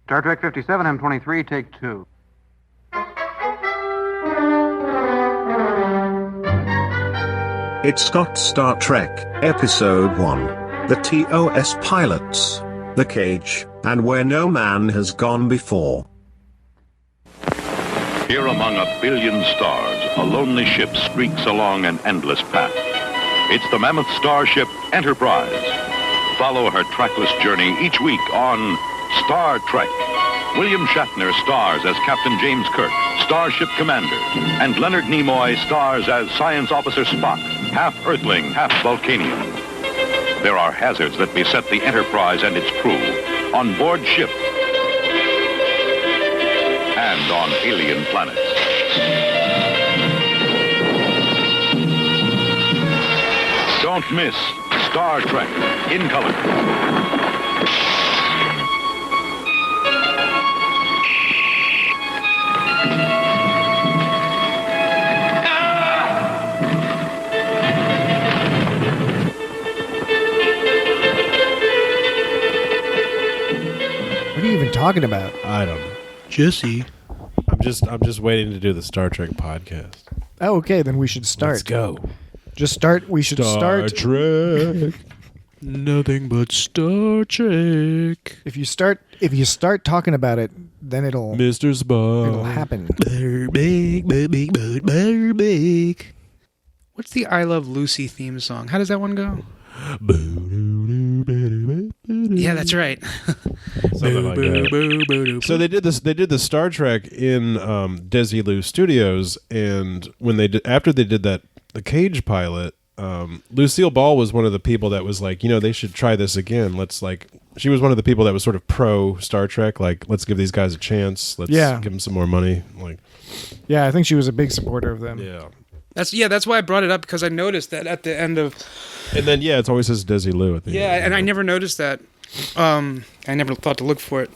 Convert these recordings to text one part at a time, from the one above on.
Star Trek 57, M23, take 2. It's got Star Trek, Episode 1, the TOS pilots, the cage, and where no man has gone before. Here among a billion stars, a lonely ship streaks along an endless path. It's the mammoth starship Enterprise. Follow her trackless journey each week on Star Trek. William Shatner stars as Captain James Kirk, Starship Commander, and Leonard Nimoy stars as Science Officer Spock, half Earthling, half Vulcanian. There are hazards that beset the Enterprise and its crew on board ship and on alien planets. Don't miss Star Trek in color. What are you even talking about? I don't know. Jesse. I'm just waiting to do the Star Trek podcast. Oh, okay, then we should start. Let's go. Just start. We should Star start. Trek. Nothing but Star Trek. If you start talking about it, then it'll Mr. Spock. it'll happen. Big. What's the I Love Lucy theme song? How does that one go? Yeah, that's right. Something like that. So they did this. They did the Star Trek in Desilu Studios, and when after they did that, the Cage pilot, Lucille Ball was one of the people that was like, they should try this again. She was one of the people that was sort of pro Star Trek. Like, let's give these guys a chance. Let's give them some more money. Yeah, I think she was a big supporter of them. Yeah. That's why I brought it up, because I noticed that at the end of. And then it always says Desilu at the end. Yeah, and I never noticed that. I never thought to look for it.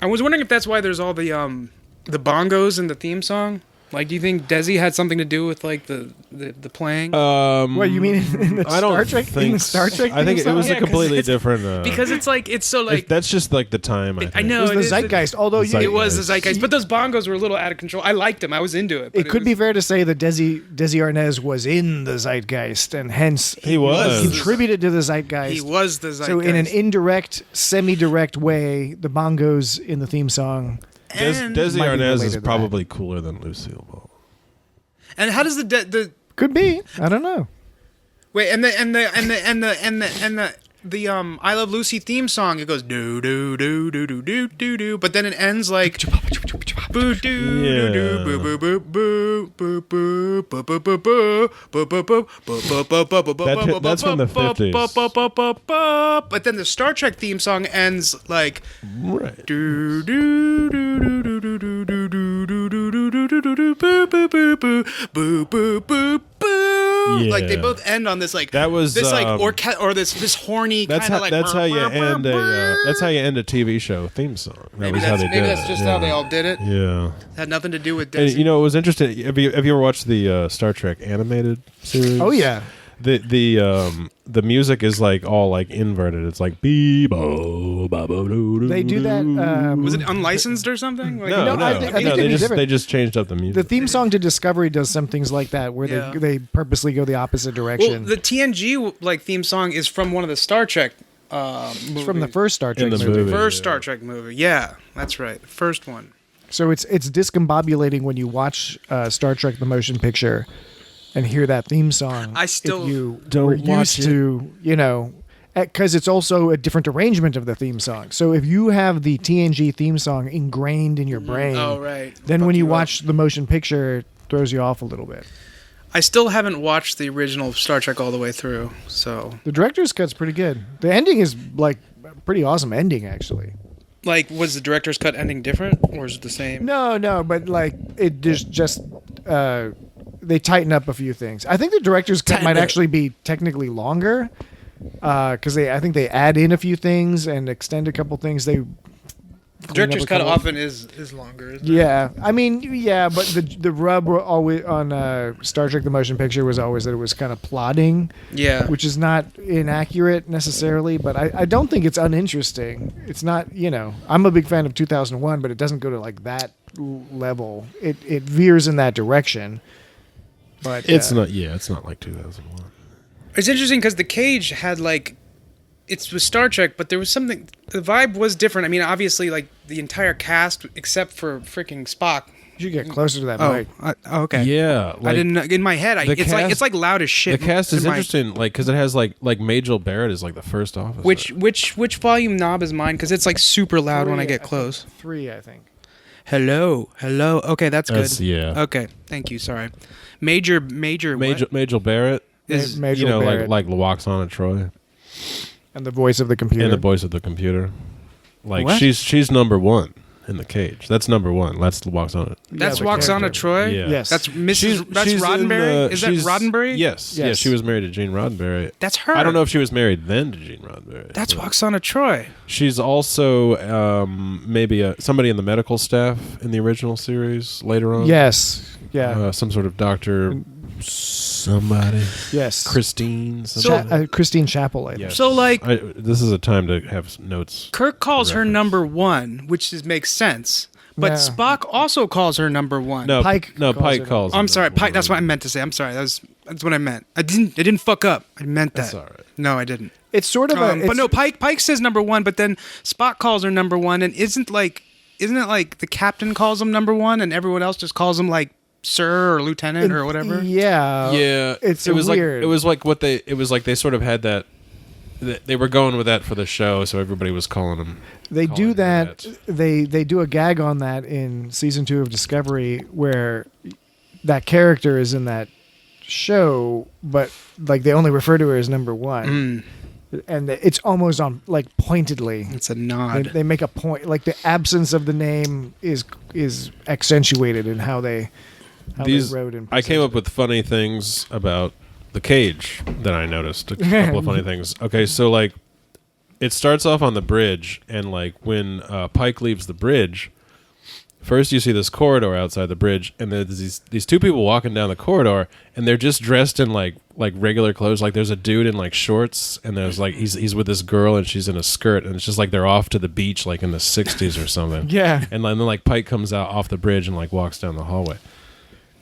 I was wondering if that's why there's all the bongos in the theme song. Like, do you think Desi had something to do with the playing? What you mean in the I don't Star Trek? think In the Star Trek? I think it was a completely different. Because it's so that's just like the time. I know It was the zeitgeist. Although it was the zeitgeist, but those bongos were a little out of control. I liked them. I was into it. It could be fair to say that Desi Arnaz was in the zeitgeist, and hence he was contributed to the zeitgeist. He was the zeitgeist. So in an indirect, semi-direct way, the bongos in the theme song. Desi might be Arnaz is related to probably cooler than Lucille Ball. And how does the Could be. I don't know. wait and the I Love Lucy theme song, it goes do do do do do do do do, but then it ends like boo do do do boo boo boo boo boo boo boo boo boo boo boo boo boo. That's from the 50s. But then the Star Trek theme song ends like Right. do do do do do do do do do do do do do do do boo boo boo boo boo boo boo boo. Like they both end on this that was this or this horny kind of like that's how you end a TV show theme song. Maybe that's just how they all did it. Yeah, It had nothing to do with and Desi. it was interesting. Have you ever watched the Star Trek animated series? Oh yeah. The music is all inverted. It's like beebo babo doo. They do that. Was it unlicensed or something? Like, No, I think it'd be different. they just changed up the music. The theme song to Discovery does some things like that, where they purposely go the opposite direction. Well, the TNG theme song is from one of the Star Trek. It's from the first Star Trek In the movie. movie. First Star Trek movie. Yeah, that's right. The first one. So it's discombobulating when you watch Star Trek: The Motion Picture and hear that theme song. I still if you don't were watch used to, because it's also a different arrangement of the theme song. So if you have the TNG theme song ingrained in your brain, Oh, right. then when you up. watch the motion picture, it throws you off a little bit. I still haven't watched the original Star Trek all the way through, so The director's cut's pretty good. The ending is a pretty awesome ending, actually. was the director's cut ending different, or is it the same? No, but it just they tighten up a few things. I think the director's cut might actually be technically longer because I think they add in a few things and extend a couple things. Director's a cut couple- often is longer. Isn't it? Yeah, I mean, yeah, but the rub were always on Star Trek: The Motion Picture was always that it was kind of plodding, Yeah. which is not inaccurate necessarily, but I don't think it's uninteresting. It's not, I'm a big fan of 2001, but it doesn't go to like that level. It veers in that direction, but It's not. Yeah, it's not like 2001. It's interesting because the Cage had like, it was Star Trek, but there was something. The vibe was different. I mean, obviously, like the entire cast except for freaking Spock. you should get closer to that mic. Okay. Yeah, I didn't. In my head, the it's cast- like loud as shit. The cast in is my- interesting, like because it has like Majel Barrett is like the first officer. Which volume knob is mine? Because it's like super loud when I get close. 3, I think. Hello. Okay, that's good. yeah. Okay, thank you. Sorry. Major. Majel Barrett Is Majel Barrett. like Loxana Troy And the voice of the computer. and the voice of the computer. Like What? she's number one in the Cage. That's number one. That's Loxana. That's the Waxana character. Troy. Yeah. Yes. That's Mrs. That's she's in Roddenberry. the- Is that she's- Roddenberry? Yes. Yeah, Yes. she was married to Gene Roddenberry. That's her. I don't know if she was married then to Gene Roddenberry. That's but Waxana Troy. She's also maybe somebody in the medical staff in the original series later on. Yes. Yeah. Some sort of doctor. Somebody. yes. Christine. Christine Chapel, I think. Yes. So, like- this is a time to have notes. Kirk calls her Reference. number one, which makes sense. But Yeah. Spock also calls her number one. No, Pike calls Pike her- calls. I'm her sorry, number Pike. That's what I one. meant to say. I'm sorry. That's what I meant. I didn't fuck up. I meant that. That's all right. No, I didn't. It's sort of a. But no, Pike says number one, but then Spock calls her number one, and isn't it like the captain calls him number one, and everyone else just calls him like sir or lieutenant or whatever? Yeah. Yeah, It's it was weird. like it was like what they. It was like they sort of had that. They were going with that for the show, so everybody was calling him. They calling do him that. They do a gag on that in season 2 of Discovery, where that character is in that show, but like they only refer to her as number one, and it's almost on like pointedly. It's a They, nod. they make a point, like the absence of the name is accentuated in how they wrote and I came up with funny things about the Cage that I noticed. A couple of funny things. Okay, so like it starts off on the bridge, and like when Pike leaves the bridge, first you see this corridor outside the bridge, and there's these two people walking down the corridor, and they're just dressed in like regular clothes. Like there's a dude in like shorts, and there's like he's with this girl, and she's in a skirt, and it's just like they're off to the beach, like in the '60s or something. Yeah. And then like Pike comes out off the bridge and like walks down the hallway.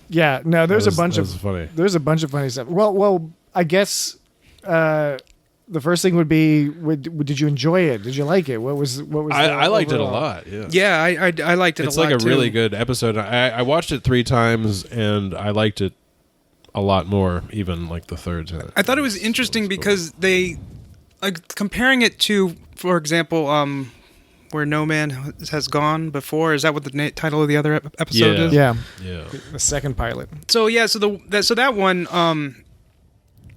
Yeah, no, there's That a bunch was of funny. There's a bunch of funny stuff. Well, I guess the first thing would be, did you enjoy it? Did you like it? What was? I liked it a overall? lot. Yeah. Yeah, I liked it It's a lot like a too. really good episode. I watched it 3 times and I liked it a lot more, even like the third time. I thought it was interesting because they, like, comparing it to, for example, Where No Man Has Gone Before. Is that what the title of the other episode Yeah. is? Yeah, Yeah. the second pilot. So yeah, so that one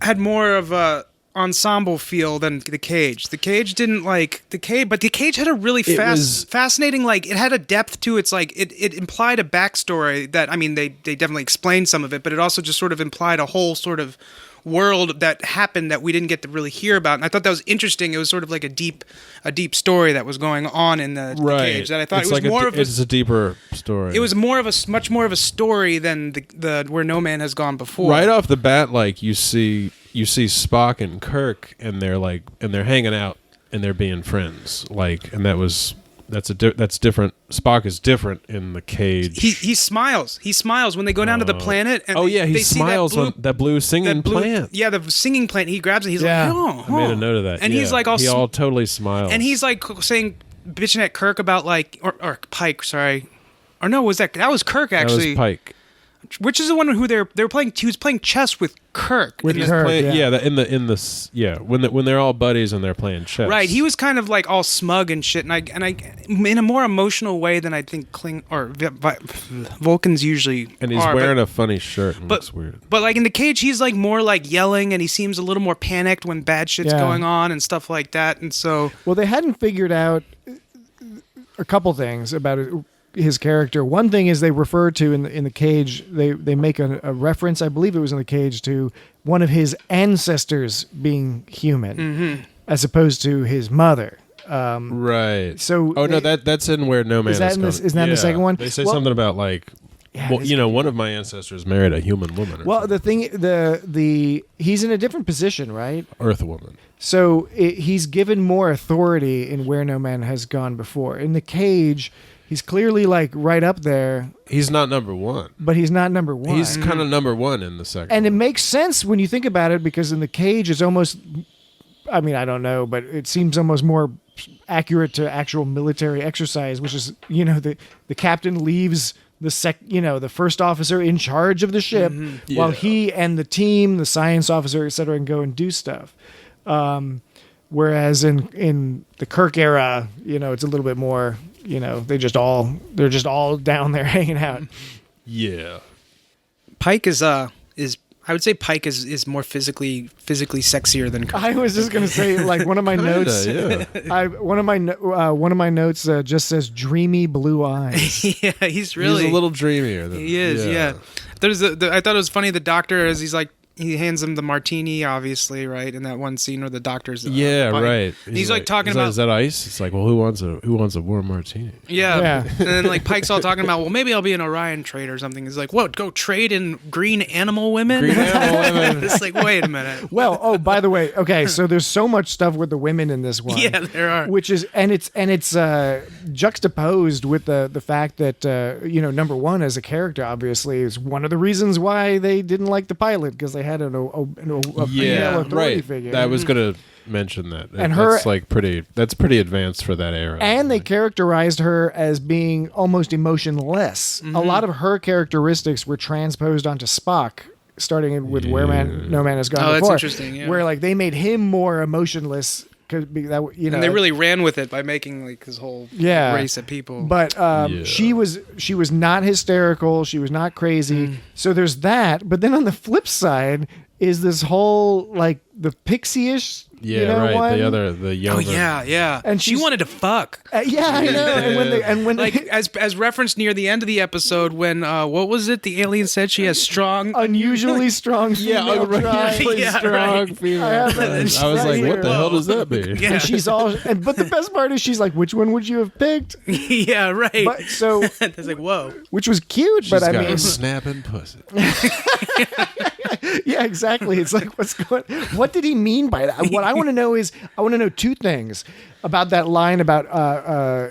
had more of a ensemble feel than the Cage. The Cage didn't like the Cage, but the Cage had a really fascinating, like it had a depth to its like it implied a backstory that, I mean, they definitely explained some of it, but it also just sort of implied a whole sort of world that happened that we didn't get to really hear about. And I thought that was interesting. It was sort of like a deep story that was going on in the Cage that I thought It's it was like more of it's a deeper story. it was more of a much more of a story than the Where No Man Has Gone Before. right off the bat, like you see Spock and Kirk, and they're hanging out and they're being friends, like, and that's different. Spock is different in the Cage. He smiles. He smiles when they go down to the planet. And oh yeah, he they see smiles that blue, on that blue singing plant. Yeah, the singing plant. He grabs it. He's Yeah. like, oh, I made a note of that. And yeah. he's like, all he all totally smiles. and he's like saying, bitching at Kirk about like, or Pike, sorry, or no, that was Kirk that actually. was Pike. Which is the one who they were playing. He was playing chess with Kirk. With in the- Kirk. Yeah, when they're all buddies and they're playing chess. Right, he was kind of like all smug and shit, and I in a more emotional way than I think Vulcans usually and he's are, wearing a funny shirt and but- looks weird. But like in the Cage, he's like more like yelling, and he seems a little more panicked when bad shit's Yeah. going on and stuff like that. And so, Well, they hadn't figured out a couple things about his character. One thing is they refer to in the Cage. They make a reference. I believe it was in the Cage to one of his ancestors being human, as opposed to his mother. Right. So oh no, that's in Where No Man Is that Has in Gone. this- is that in the second one? They say Well- something about like, Yeah, well, this- you know, one of my ancestors married a human woman. Or Well, something. the he's in a different position, right? Earth woman. So he's given more authority in Where No Man Has Gone Before. In The Cage, he's clearly like right up there, He's not number one. but he's not number one. He's kind of number one in the second. and it one. makes sense when you think about it, because in The Cage, it's almost, I mean, I don't know, but it seems almost more accurate to actual military exercise, which is, you know, the captain leaves the first officer in charge of the ship while Yeah. he and the team, the science officer, et cetera, can go and do stuff. Whereas in the Kirk era, you know, it's a little bit more, you know, they're just all down there hanging out. Yeah. Pike is I would say Pike is more physically sexier than Kirk. I was just gonna say, like, one of my notes. yeah. One of my notes just says dreamy blue eyes. Yeah, he's really He's a little dreamier. Than, He is, yeah. I thought it was funny. The doctor, as he's like, he hands him the martini, obviously, right? In that one scene where the doctor's Yeah, Pike. right. He's like talking is about is that ice? It's like, well, who wants a warm martini? yeah. Yeah. And then like Pike's all talking about, well, maybe I'll be an Orion trade or something. He's like, what? Go trade in green animal women? Green animal women. It's like, wait a minute. Well, oh, by the way, okay, so there's so much stuff with the women in this one. Yeah, there are. Which is it's juxtaposed with the fact that you know, number one as a character obviously is one of the reasons why they didn't like the pilot, because they had a female authority right. figure. I was gonna mention that. And her- that's like pretty advanced for that era. And they Like, characterized her as being almost emotionless. A lot of her characteristics were transposed onto Spock, starting with Where No Man Has Gone Oh, that's Before. interesting, yeah. Where like they made him more emotionless, because that, you know, And they really ran with it by making like his whole Yeah. race of people. But Yeah. she was not hysterical. She was not crazy. So there's that. But then on the flip side is this whole like the pixie-ish, yeah, you know, right. one. The oh younger. yeah. And she she's- wanted to fuck. Yeah, I know. And when Like they, as referenced near the end of the episode when what was it? The alien said she has strong. unusually strong female drive. Yeah, strong right. female. I have drive. it I was right like, here. what the hell does that mean? Yeah. And she's all, but the best part is she's like, which one would you have picked? Yeah, right. But so, It's like, whoa. which was cute, She's but I got mean, a snapping pussy. yeah, exactly. It's like, what did he mean by that? What I want to know is, I want to know two things about that line about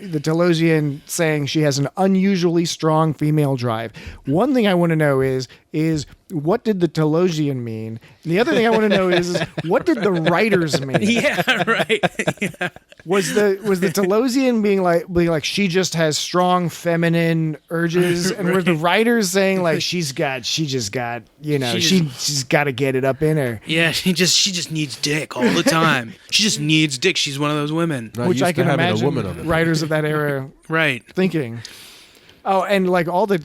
the Telosian saying she has an unusually strong female drive. One thing I want to know is what did the Telosian mean? And the other thing I want to know is what did the writers mean? Yeah, right. Yeah. Was the Telosian being like she just has strong feminine urges, and were the writers saying like she's just got she's got to get it up in her, Yeah, she just needs dick all the time. She just needs dick. She's one of those women. Not which used I to can having imagine a woman on the writers of that era Right. thinking. Oh, and like all the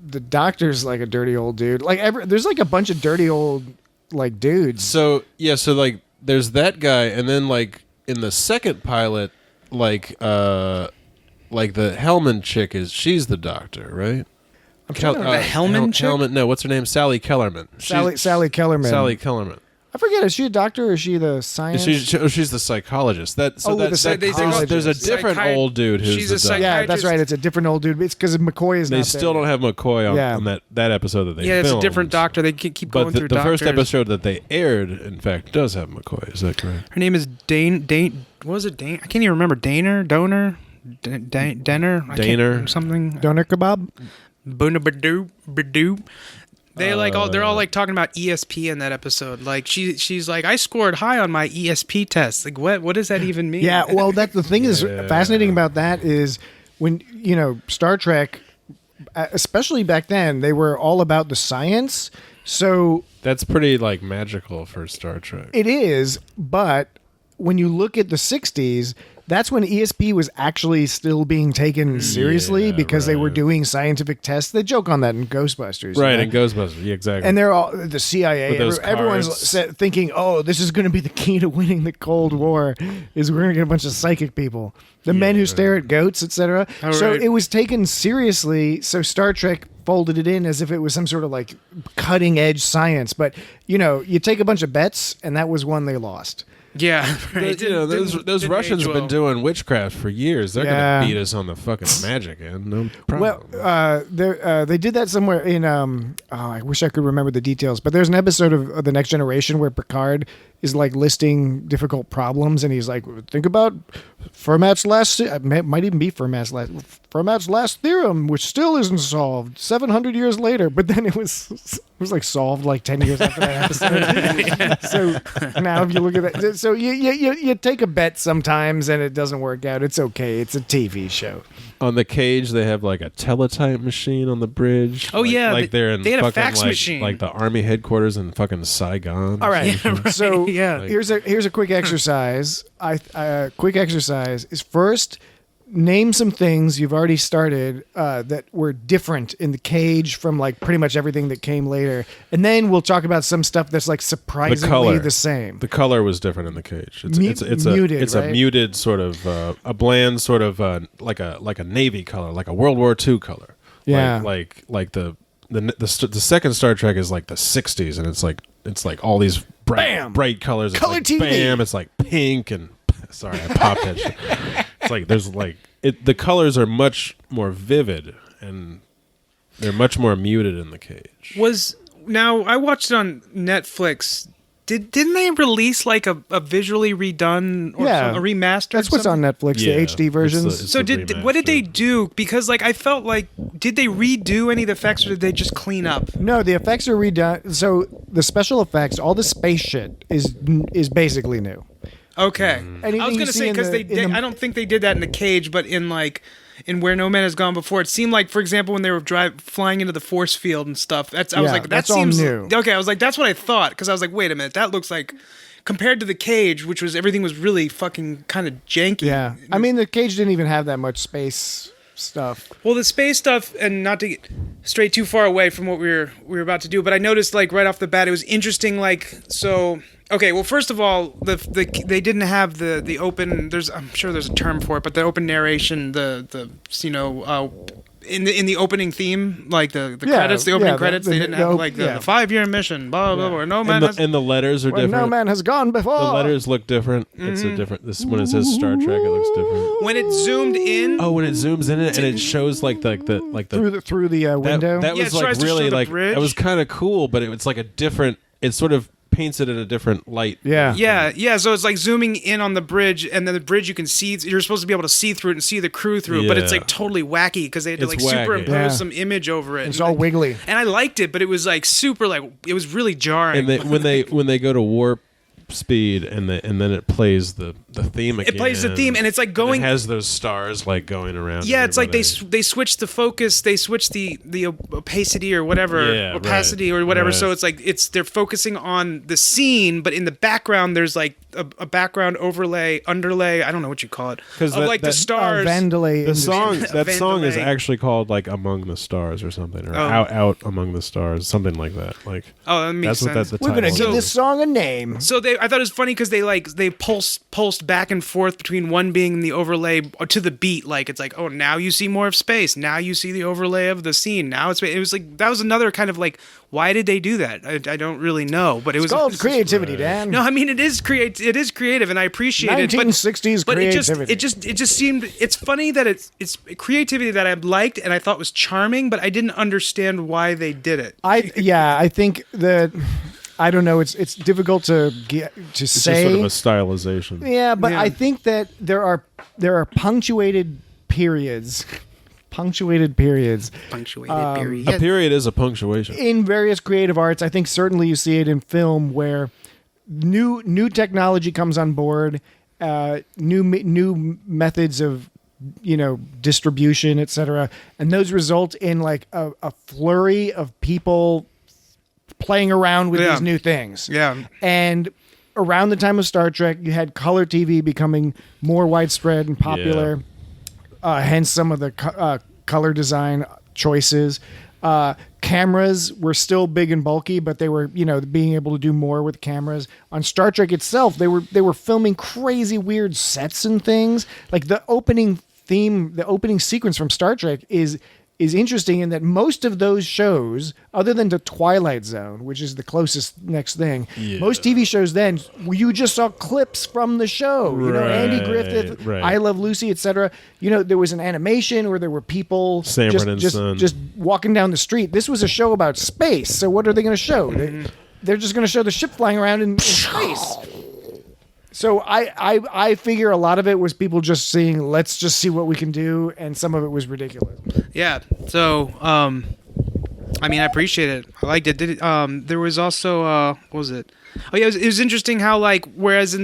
the doctor's like a dirty old dude. Like there's like a bunch of dirty old like dudes. So like there's that guy, and then like in the second pilot, like the Hellman chick she's the doctor, right? The Hellman chick? Hellman, no, what's her name? Sally Kellerman. Sally Kellerman. Sally Kellerman. I forget. Is she a doctor or is she the science? She's the psychologist. the psychologist. There's a different old dude who's She's the a doctor. Yeah, that's psychiatrist. right. It's a different old dude. It's because McCoy is They not still there. don't have McCoy on that episode that they Yeah, it's a filmed. different doctor. They keep But going through the first doctors. episode that they aired, in fact, does have McCoy. Is that correct? Her name is Dane. What was it? Dane? I can't even remember. Donor. Denner. Daner. Something. Doner kebab. Badoo. They're all like talking about ESP in that episode. Like she's like, I scored high on my ESP test. Like what does that even mean? Yeah, well, that's the thing is fascinating about that is when Star Trek, especially back then, they were all about the science. So That's pretty like magical for Star Trek. it is, but when you look at the 60s, that's when ESP was actually still being taken seriously because they were right. doing scientific tests. They joke on that in Ghostbusters. Right, you know? in Ghostbusters. Yeah, exactly. And they're all the CIA. With those Everyone's cards. thinking, "Oh, this is going to be the key to winning the Cold War. Is we're going to get a bunch of psychic people, the men who stare at goats, etc." All So right. it was taken seriously. So Star Trek folded it in as if it was some sort of like cutting edge science. But you take a bunch of bets, and that was one they lost. Yeah, right. You know, those Didn't Russians age have well. been doing witchcraft for years. They're Yeah. gonna beat us on the fucking magic end. No Well, problem. they did that somewhere in. I wish I could remember the details, but there's an episode of The Next Generation where Picard is like listing difficult problems, and he's like, "Think about Fermat's might even be Fermat's last theorem, which still isn't solved 700 years later." But then it was like solved like 10 years after that episode. So now if you look at that, so you take a bet sometimes, and it doesn't work out. It's okay. It's a TV show. On the Cage, they have like a teletype machine on the bridge. Oh, yeah, like they're in they had a fucking fax machine. like the army headquarters in fucking Saigon. All right. So Yeah. here's a quick exercise. Quick exercise is first name some things you've already started that were different in the Cage from like pretty much everything that came later, and then we'll talk about some stuff that's like surprisingly the same. The color was different in the Cage. It's Muted, it's right? a muted sort of a bland sort of like a navy color, like a World War II color. Yeah. like the second Star Trek is like the 60s, and it's like all these bright colors. It's Color like, TV. Bam! It's like pink and sorry, I popped that shit. It's like there's like the colors are much more vivid and they're much more muted in the Cage. Now I watched it on Netflix. Didn't they release like a visually redone or Yeah. a remastered? That's what's on Netflix, Yeah, the HD versions. it's So the what did they remastered. do? Because like I felt like did they redo any of the effects or did they just clean up? No, the effects are redone. So the special effects, all the space shit is basically new. Okay, Mm. I was Anything you gonna see say in because the- they in the- I don't think they did that in the Cage, but in Where No Man Has Gone Before, it seemed like, for example, when they were flying into the force field and stuff. I was Yeah, like, that that's all seems new. okay. I was like, that's what I thought because I was like, wait a minute, that looks like compared to the Cage, which was everything was really fucking kind of janky. Yeah, I mean the Cage didn't even have that much space stuff. Well, the space stuff, and not to get straight too far away from what we were about to do, but I noticed like right off the bat, it was interesting. Like, so okay, well, first of all, they didn't have the open. I'm sure there's a term for it, but the open narration, in the opening theme, like the Yeah, credits, the opening yeah, credits, they didn't have like the 5-year mission, blah blah blah. Or no man. And the letters are Where different. no man has gone before. The letters look different. It's a different. This when it says Star Trek, it looks different. when it zoomed in, Oh, when it zooms in it and it shows like the through the window. That Yeah, was it like tries to show really the like bridge. it was kind of cool, but it's like a different. It sort of paints it in a different light. Yeah. Yeah. So it's like zooming in on the bridge, and then the bridge you can see. You're supposed to be able to see through it and see the crew through it, but it's Yeah. like totally wacky because they had to It's like wacky. superimpose Yeah. some image over it. It's all wiggly. And I liked it, but it was like super like it was really jarring. And when they go to warp speed and then it plays the theme again. It plays the theme, and it's like and going. it has those stars like going around. Yeah, it's like they everybody. switch the focus, they switch the opacity or whatever, Yeah, opacity right, or whatever. right. So it's like they're focusing on the scene, but in the background there's like a background underlay. I don't know what you call it. 'Cause Of like the stars. Vandalay. The song that song is Vandalay. actually called like Among the Stars or something, or Oh. out Among the Stars, something like that. Like Oh, that makes that's what sense. that's the We're title. gonna give is. this song a name. So I thought it was funny because they pulsed back and forth between one being the overlay to the beat. Like it's like, oh, now you see more of space. Now you see the overlay of the scene. Now it was like that was another kind of like, why did they do that? I don't really know, but it was It's called creativity, Dan. No, I mean it is creative, and I appreciate it. 1960s but creativity. it just seemed. It's funny that it's creativity that I liked and I thought was charming, but I didn't understand why they did it. I think that I don't know. It's difficult to It's just say. sort of a stylization. Yeah, but Yeah. I think that there are punctuated periods. Punctuated periods Punctuated period. A period is a punctuation. in various creative arts. I think certainly you see it in film where new technology comes on board, new methods of distribution, etc., and those result in like a flurry of people playing around with Yeah. these new things. Yeah. And around the time of Star Trek, you had color TV becoming more widespread and popular. Hence some of the color design choices. Cameras were still big and bulky, but they were, being able to do more with cameras. On Star Trek itself, they were filming crazy weird sets and things. Like the opening theme, the opening sequence from Star Trek is is interesting in that most of those shows, other than the Twilight Zone, which is the closest next thing, most TV shows then, you just saw clips from the show. You know, Andy Griffith, I Love Lucy, etc. You know, there was an animation where there were people just walking down the street. This was a show about space, so what are they going to show? They're just going to show the ship flying around in space. So I figure a lot of it was people just saying, let's just see what we can do, and some of it was ridiculous. Yeah. So, I mean, I appreciate it. I liked it. There was also what was it? Oh yeah, it was interesting how, like, whereas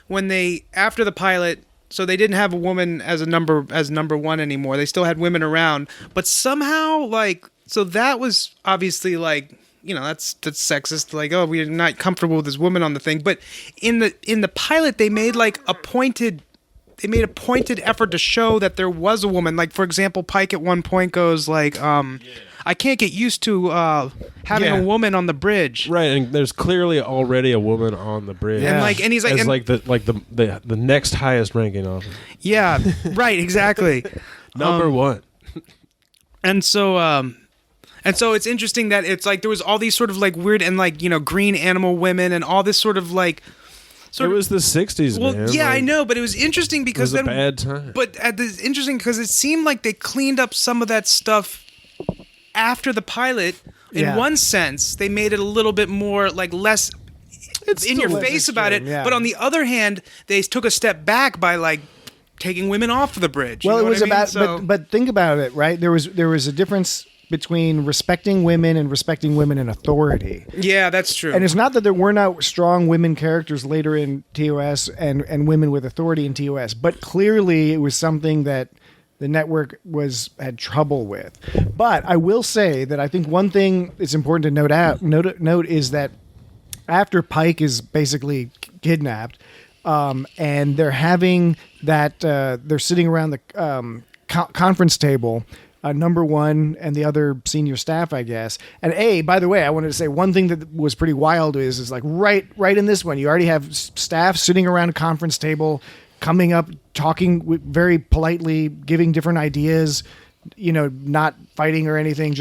when they after the pilot, so they didn't have a woman as number one anymore. They still had women around, but somehow, like, so that was obviously, like, you know, that's sexist. Like, oh, we're not comfortable with this woman on the thing. But in the pilot, they made like a pointed effort to show that there was a woman. Like, for example, Pike at one point goes like, I can't get used to having a woman on the bridge. Right, and there's clearly already a woman on the bridge. Yeah. And he's like, as the next highest ranking officer. Yeah, right, exactly. Number one. And so it's interesting that it's like there was all these sort of like weird and like, you know, green animal women and all this sort of like. It was the 60s, well, man. yeah, like, I know, but it was interesting because it was a bad time. But it's interesting because it seemed like they cleaned up some of that stuff after the pilot. In one sense, they made it a little bit more like less in your face about it. Yeah. But on the other hand, they took a step back by like taking women off the bridge. Well, it was but think about it, right? There was a difference between respecting women and respecting women in authority. Yeah, that's true. And it's not that there were not strong women characters later in TOS and women with authority in TOS, but clearly it was something that the network had trouble with. But I will say that I think one thing it's important to note is that after Pike is basically kidnapped, and they're having that they're sitting around the conference table. Number one and the other senior staff, I guess. And by the way, I wanted to say one thing that was pretty wild is like right in this one, you already have staff sitting around a conference table, coming up, talking very politely, giving different ideas, you know, not fighting or anything.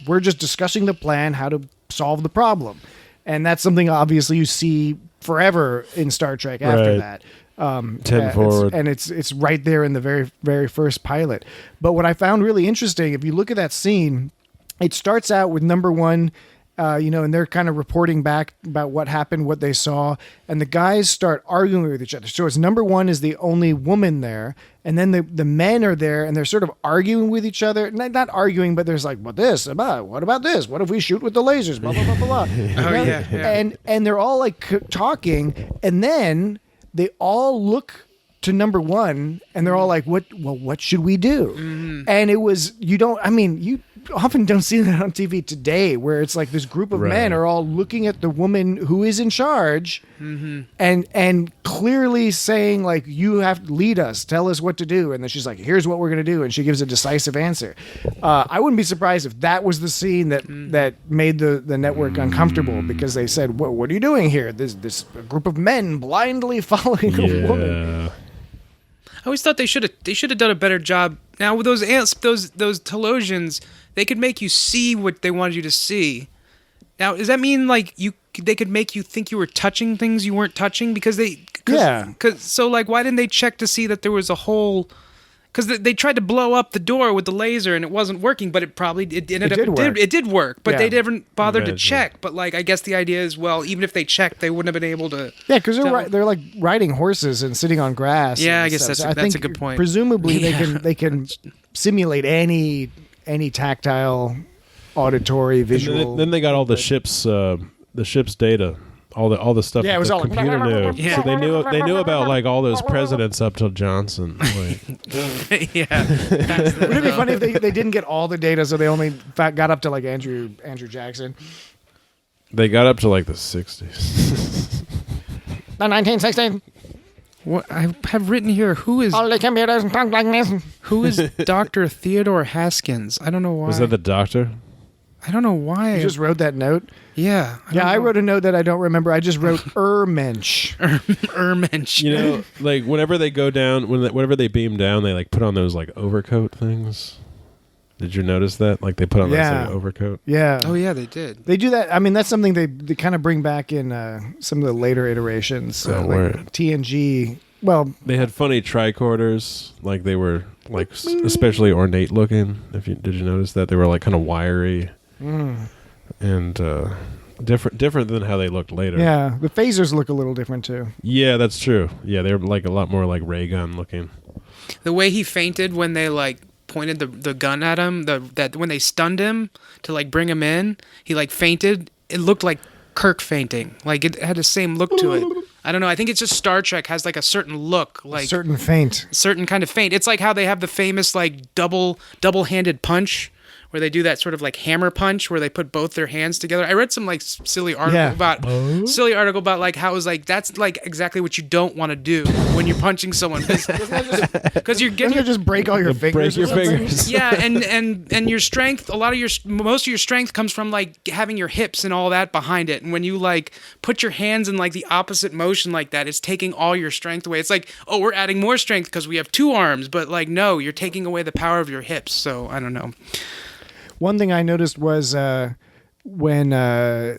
We're just discussing the plan, how to solve the problem. And that's something obviously you see forever in Star Trek after that. 10 forward. It's right there in the very, very first pilot. But what I found really interesting, if you look at that scene, it starts out with number one, and they're kind of reporting back about what happened, what they saw, and the guys start arguing with each other. So it's number one is the only woman there, and then the men are there, and they're sort of arguing with each other. Not arguing, but there's like, what about this? What if we shoot with the lasers? Blah, blah, blah, blah, blah. And they're all like talking, and then they all look to number one and they're all like, what should we do? Mm-hmm. And it was, you often don't see that on TV today where it's like this group of men are all looking at the woman who is in charge and clearly saying like, you have to lead us, tell us what to do. And then she's like, here's what we're going to do. And she gives a decisive answer. I wouldn't be surprised if that was the scene that made the network uncomfortable because they said, what are you doing here? This group of men blindly following a woman. I always thought they should have done a better job. Now with those Telosians, they could make you see what they wanted you to see. Now, does that mean like they could make you think you were touching things you weren't touching because so like why didn't they check to see that there was a hole? Because they tried to blow up the door with the laser and it wasn't working, but it did work. But they didn't bother to check. But like I guess the idea is, well, even if they checked, they wouldn't have been able to. Yeah, because they're like riding horses and sitting on grass. Yeah, I guess that's a good point. Presumably they can simulate any tactile, auditory, visual. Then they got all the ship's data. All the stuff. Yeah, it was all computer knew. Yeah. So they knew about like all those presidents up till Johnson. Like. Yeah. Wouldn't it be funny if they didn't get all the data, so they only got up to like Andrew Jackson? They got up to like the 60s. The 1960s. What I have written here? Who is all the computers talk like this? Who is Dr. Theodore Haskins? I don't know why. Was that the doctor? I don't know why. You just wrote that note? Yeah. I wrote a note that I don't remember. I just wrote Mensch. Mensch. You know, like whenever they go down, whenever they beam down, they like put on those like overcoat things. Did you notice that? Like they put on that Yeah. sort of overcoat. Yeah. Oh yeah, they did. They do that. I mean, that's something they kind of bring back in some of the later iterations. Oh, Like word. TNG. Well, They had funny tricorders, like they were like especially ornate looking. Did you notice that they were like kind of wiry and different than how they looked later. yeah, the phasers look a little different too. Yeah, that's true. Yeah, they're like a lot more like ray gun looking. The way he fainted when they like pointed the gun at him, that when they stunned him to like bring him in, he like fainted. It looked like Kirk fainting. Like it had the same look to it. I don't know. I think it's just Star Trek has like a certain look, like Certain faint. certain kind of feint. It's like how they have the famous like double-handed punch, where they do that sort of like hammer punch where they put both their hands together. I read some like silly article Yeah. about like how it was like that's like exactly what you don't want to do when you're punching someone because you're Doesn't getting it just break all your fingers? Break your or something? fingers. yeah, and your strength, most of your strength comes from like having your hips and all that behind it. And when you like put your hands in like the opposite motion like that, it's taking all your strength away. It's like, oh, we're adding more strength because we have two arms, but like no, you're taking away the power of your hips. So I don't know. One thing I noticed was when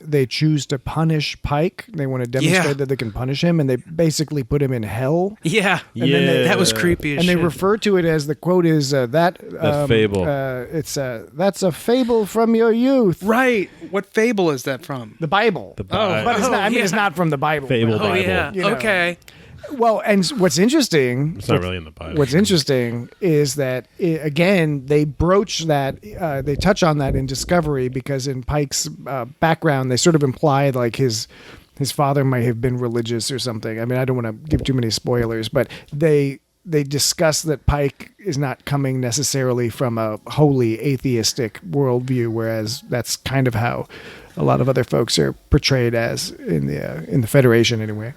they choose to punish Pike, they want to demonstrate Yeah. that they can punish him, and they basically put him in hell. Yeah, And then they- that was creepy. As And they shit. refer to it as the quote is fable. It's that's a fable from your youth. Right. What fable is that from? The Bible. The Bible. But it's not. I mean, yeah. it's not from the Bible. Fable Oh Bible. yeah. You know. Okay. Well, and what's interesting. It's not really in the Bible. What's interesting is that again they broach that they touch on that in Discovery because in Pike's background they sort of implied like his father might have been religious or something. I mean, I don't want to give too many spoilers, but they discuss that Pike is not coming necessarily from a wholly atheistic worldview, whereas that's kind of how a lot of other folks are portrayed as in the Federation anyway.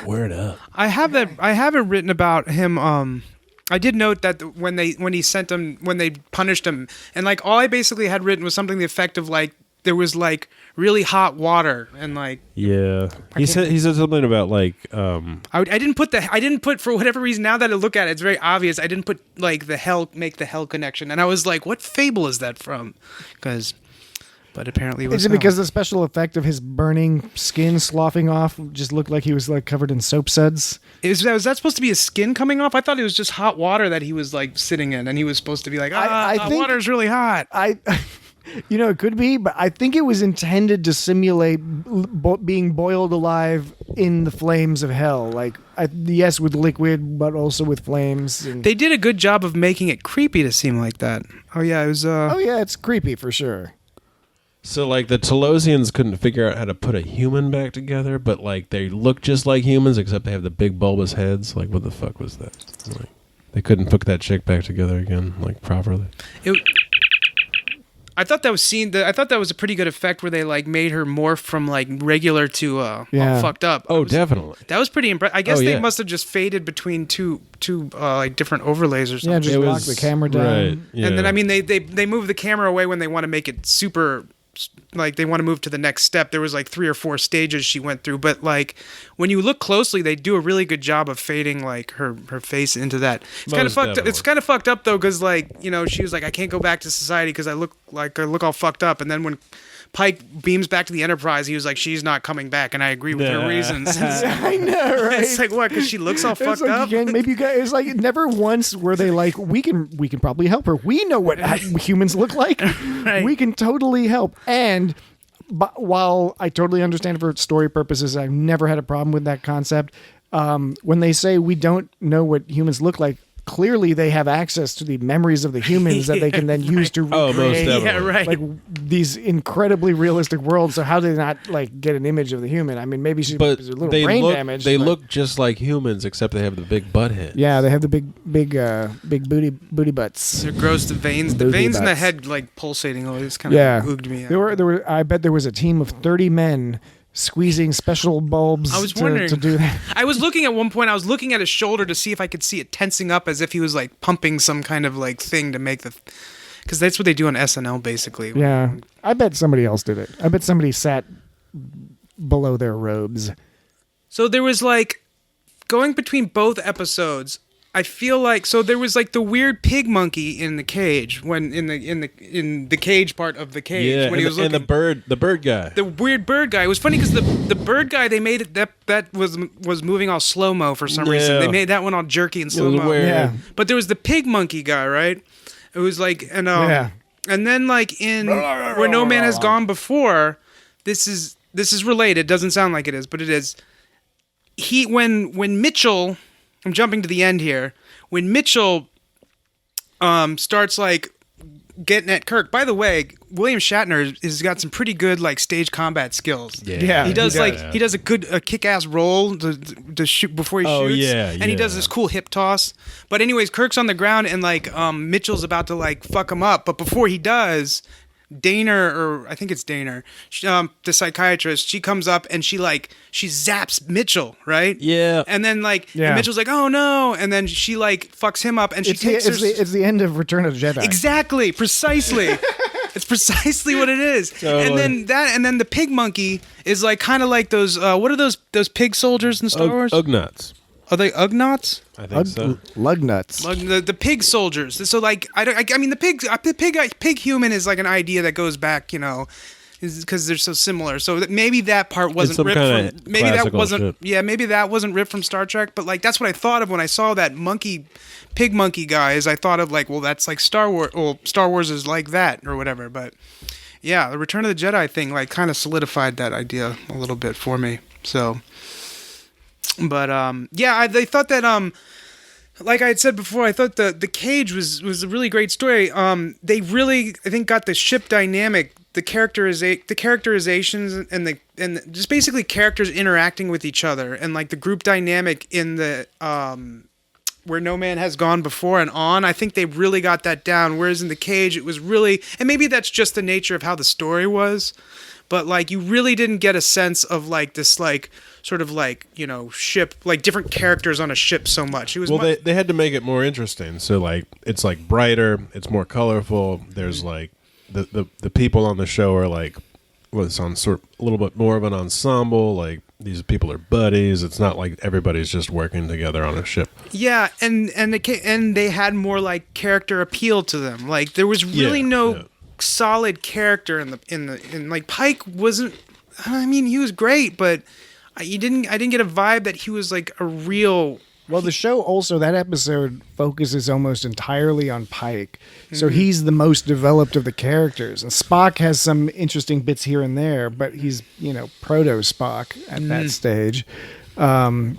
Word up. I have it written about him. I did note that when they punished him, and like all I basically had written was something to the effect of like there was like really hot water and like Yeah. He said something about like I didn't put for whatever reason, now that I look at it, it's very obvious. I didn't put like the hell connection, and I was like, what fable is that from? But apparently it was Is it hell. because the special effect of his burning skin sloughing off just looked like he was like covered in soap suds? Was that supposed to be his skin coming off? I thought it was just hot water that he was like sitting in, and he was supposed to be like, I think- water's really hot. It could be, but I think it was intended to simulate being boiled alive in the flames of hell. Like, yes, with liquid, but also with flames. And, They did a good job of making it creepy to seem like that. Oh yeah, it was. oh yeah, it's creepy for sure. so like the Telosians couldn't figure out how to put a human back together, but like they look just like humans except they have the big bulbous heads. Like what the fuck was that? Like, they couldn't put that chick back together again like properly. I thought that was a pretty good effect where they like made her morph from like regular to all fucked up. Oh, definitely. That was pretty impressive. I guess Oh, they yeah. must have just faded between two like different overlays or something. Yeah, just It lock was- the camera down. right, yeah. And then I mean they move the camera away when they want to make it super, like they want to move to the next step. There was like 3 or 4 stages she went through, but like when you look closely, they do a really good job of fading like her face into that. It's kind of Most fucked up. definitely. It's kind of fucked up though, because like she was like, I can't go back to society because I look all fucked up. And then when Pike beams back to the Enterprise, he was like, she's not coming back, and I agree with her Nah. reasons. I know, right? It's like what? Because she looks all It's fucked like, up. maybe you guys. It's like never once were they like, we can probably help her. We know what humans look like. Right. We can totally help. And while I totally understand for story purposes, I've never had a problem with that concept. When they say we don't know what humans look like, clearly they have access to the memories of the humans that they can then use to Oh, most recreate definitely. Yeah, right. like these incredibly realistic worlds. So how do they not like get an image of the human? I mean, maybe she's But a little they brain look damage. they but- look just like humans except they have the big butt head. Yeah, they have the big booty butts. They're gross. The veins Booty in the butts. head like pulsating. Oh, this kind of Yeah, ooged me out. there were. I bet there was a team of 30 men squeezing special bulbs. I was to wondering. do that. I was looking at one point. I was looking at his shoulder to see if I could see it tensing up, as if he was like pumping some kind of like thing to make the. Because that's what they do on SNL, basically. Yeah, I bet somebody else did it. I bet somebody sat below their robes. So there was like going between both episodes. I feel like so there was like the weird pig monkey in the cage when in the cage part of the cage Yeah, when he was looking. and the bird guy. The weird bird guy. It was funny because the bird guy they made it that was moving all slow mo for some reason. Yeah. They made that one all jerky and It slow was mo. weird. Yeah. But there was the pig monkey guy, right? It was like and then like in Where No Man Has Gone Before, this is related. Doesn't sound like it is, but it is. When Mitchell, I'm jumping to the end here. When Mitchell starts like getting at Kirk. By the way, William Shatner has got some pretty good like stage combat skills. Yeah, he does he he does a kick-ass roll to shoot before he shoots. Yeah, and he does this cool hip toss. But anyways, Kirk's on the ground and like Mitchell's about to like fuck him up, but before he does, Daner, or I think it's Daner, the psychiatrist, she comes up and she zaps Mitchell, right? Yeah. And then and Yeah. Mitchell's like, oh no, and then she like fucks him up and she takes It's the end of Return of the Jedi. Exactly, precisely. It's precisely what it is. Totally. And then the pig monkey is like kind of like those what are those pig soldiers in Star Wars? Ugnaughts. Are they Ugnaughts? I think so. Lug nuts. Like the pig soldiers. So like I mean the pig human is like an idea that goes back, because they're so similar. So maybe that part wasn't some ripped kinda from. Maybe that classical wasn't. shit. Yeah, maybe that wasn't ripped from Star Trek. But like that's what I thought of when I saw that pig monkey guy. Is I thought of like, well, that's like Star Wars. Well, Star Wars is like that or whatever. But yeah, the Return of the Jedi thing like kind of solidified that idea a little bit for me. So, but they thought that like I had said before, I thought the Cage was a really great story. They really, I think, got the ship dynamic, the characterizations, and just basically characters interacting with each other, and like the group dynamic in the Where No Man Has Gone Before and on. I think they really got that down. Whereas in the Cage, it was really, and maybe that's just the nature of how the story was, but like you really didn't get a sense of like this like sort of like ship, like different characters on a ship so much. It was They had to make it more interesting. So like it's like brighter, it's more colorful. There's like the people on the show are like was on sort of a little bit more of an ensemble. Like these people are buddies. It's not like everybody's just working together on a ship. Yeah, and they had more like character appeal to them. Like there was really no solid character in like Pike wasn't. I mean, he was great, but I didn't get a vibe that he was like a real. Well, the show also, that episode focuses almost entirely on Pike. So he's the most developed of the characters. And Spock has some interesting bits here and there, but he's, proto Spock at that stage. But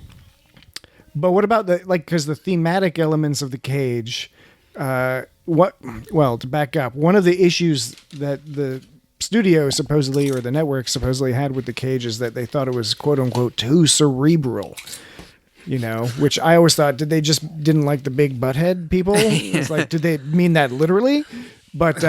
what about because the thematic elements of the Cage, to back up, one of the issues that the studio supposedly, or the network supposedly had with the Cage is that they thought it was quote unquote too cerebral. Which I always thought, did they just didn't like the big butthead people? It's like, did they mean that literally? But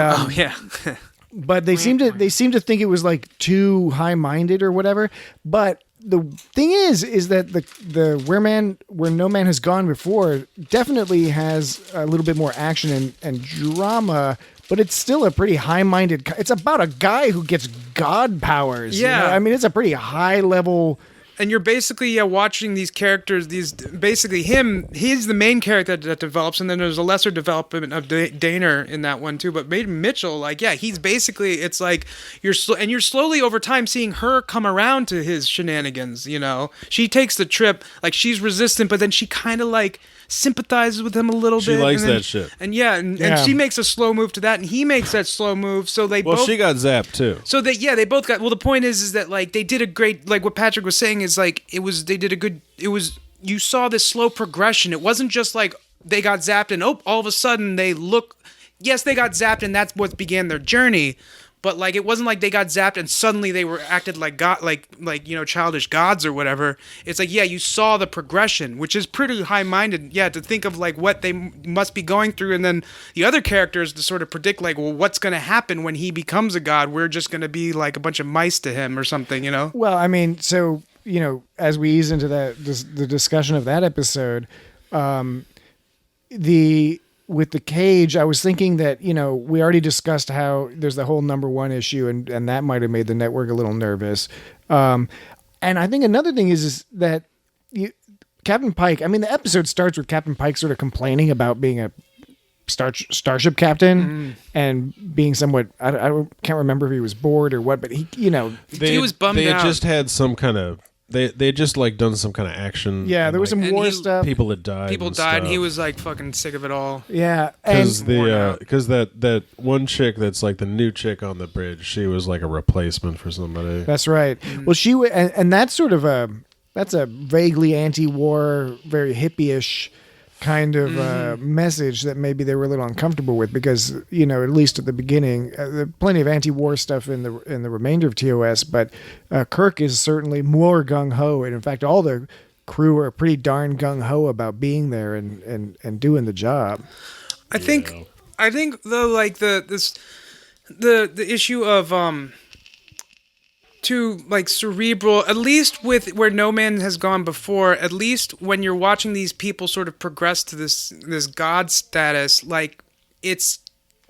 but they seem to think it was like too high-minded or whatever. But the thing is that the Where No Man Has Gone Before definitely has a little bit more action and drama. But it's still a pretty high-minded. It's about a guy who gets god powers. Yeah, I mean, it's a pretty high level. And you're basically watching these characters. He's the main character that develops, and then there's a lesser development of Daner in that one too. But Mitchell, he's basically, it's like you're slowly over time seeing her come around to his shenanigans. She takes the trip, like she's resistant, but then she kind of like sympathizes with him a little bit. She likes that shit. And and she makes a slow move to that, and he makes that slow move. So they both. Well, she got zapped too. So they both got. Well, the point is that like they did a great, like what Patrick was saying is like they did a good. It was, you saw this slow progression. It wasn't just like they got zapped and all of a sudden they look. Yes, they got zapped and that's what began their journey. But like it wasn't like they got zapped and suddenly they were acted like god, like childish gods or whatever. It's like you saw the progression, which is pretty high-minded. Yeah, to think of like what they must be going through, and then the other characters to sort of predict like, well, what's going to happen when he becomes a god? We're just going to be like a bunch of mice to him or something, Well, I mean, so as we ease into the discussion of that episode, with the Cage, I was thinking that, we already discussed how there's the whole number one issue and that might have made the network a little nervous. And I think another thing is that Captain Pike. I mean, the episode starts with Captain Pike sort of complaining about being a starship captain and being somewhat. I can't remember if he was bored or what, but he was bummed They had out. just had some kind of. They had just like done some kind of action. Yeah, and, there was some And war he- stuff. people had died. People and died, and he stuff. was like fucking sick of it all. Yeah, and Because that one chick that's like the new chick on the bridge, she was like a replacement for somebody. that's right. Well, and that's sort of that's a vaguely anti-war, very hippie-ish kind of message that maybe they were a little uncomfortable with because at least at the beginning, there are plenty of anti-war stuff in the remainder of TOS, but Kirk is certainly more gung ho, and in fact, all the crew are pretty darn gung ho about being there and doing the job. I think though, like the issue of too like cerebral, at least with where No Man has gone before, at least when you're watching these people sort of progress to this god status, like it's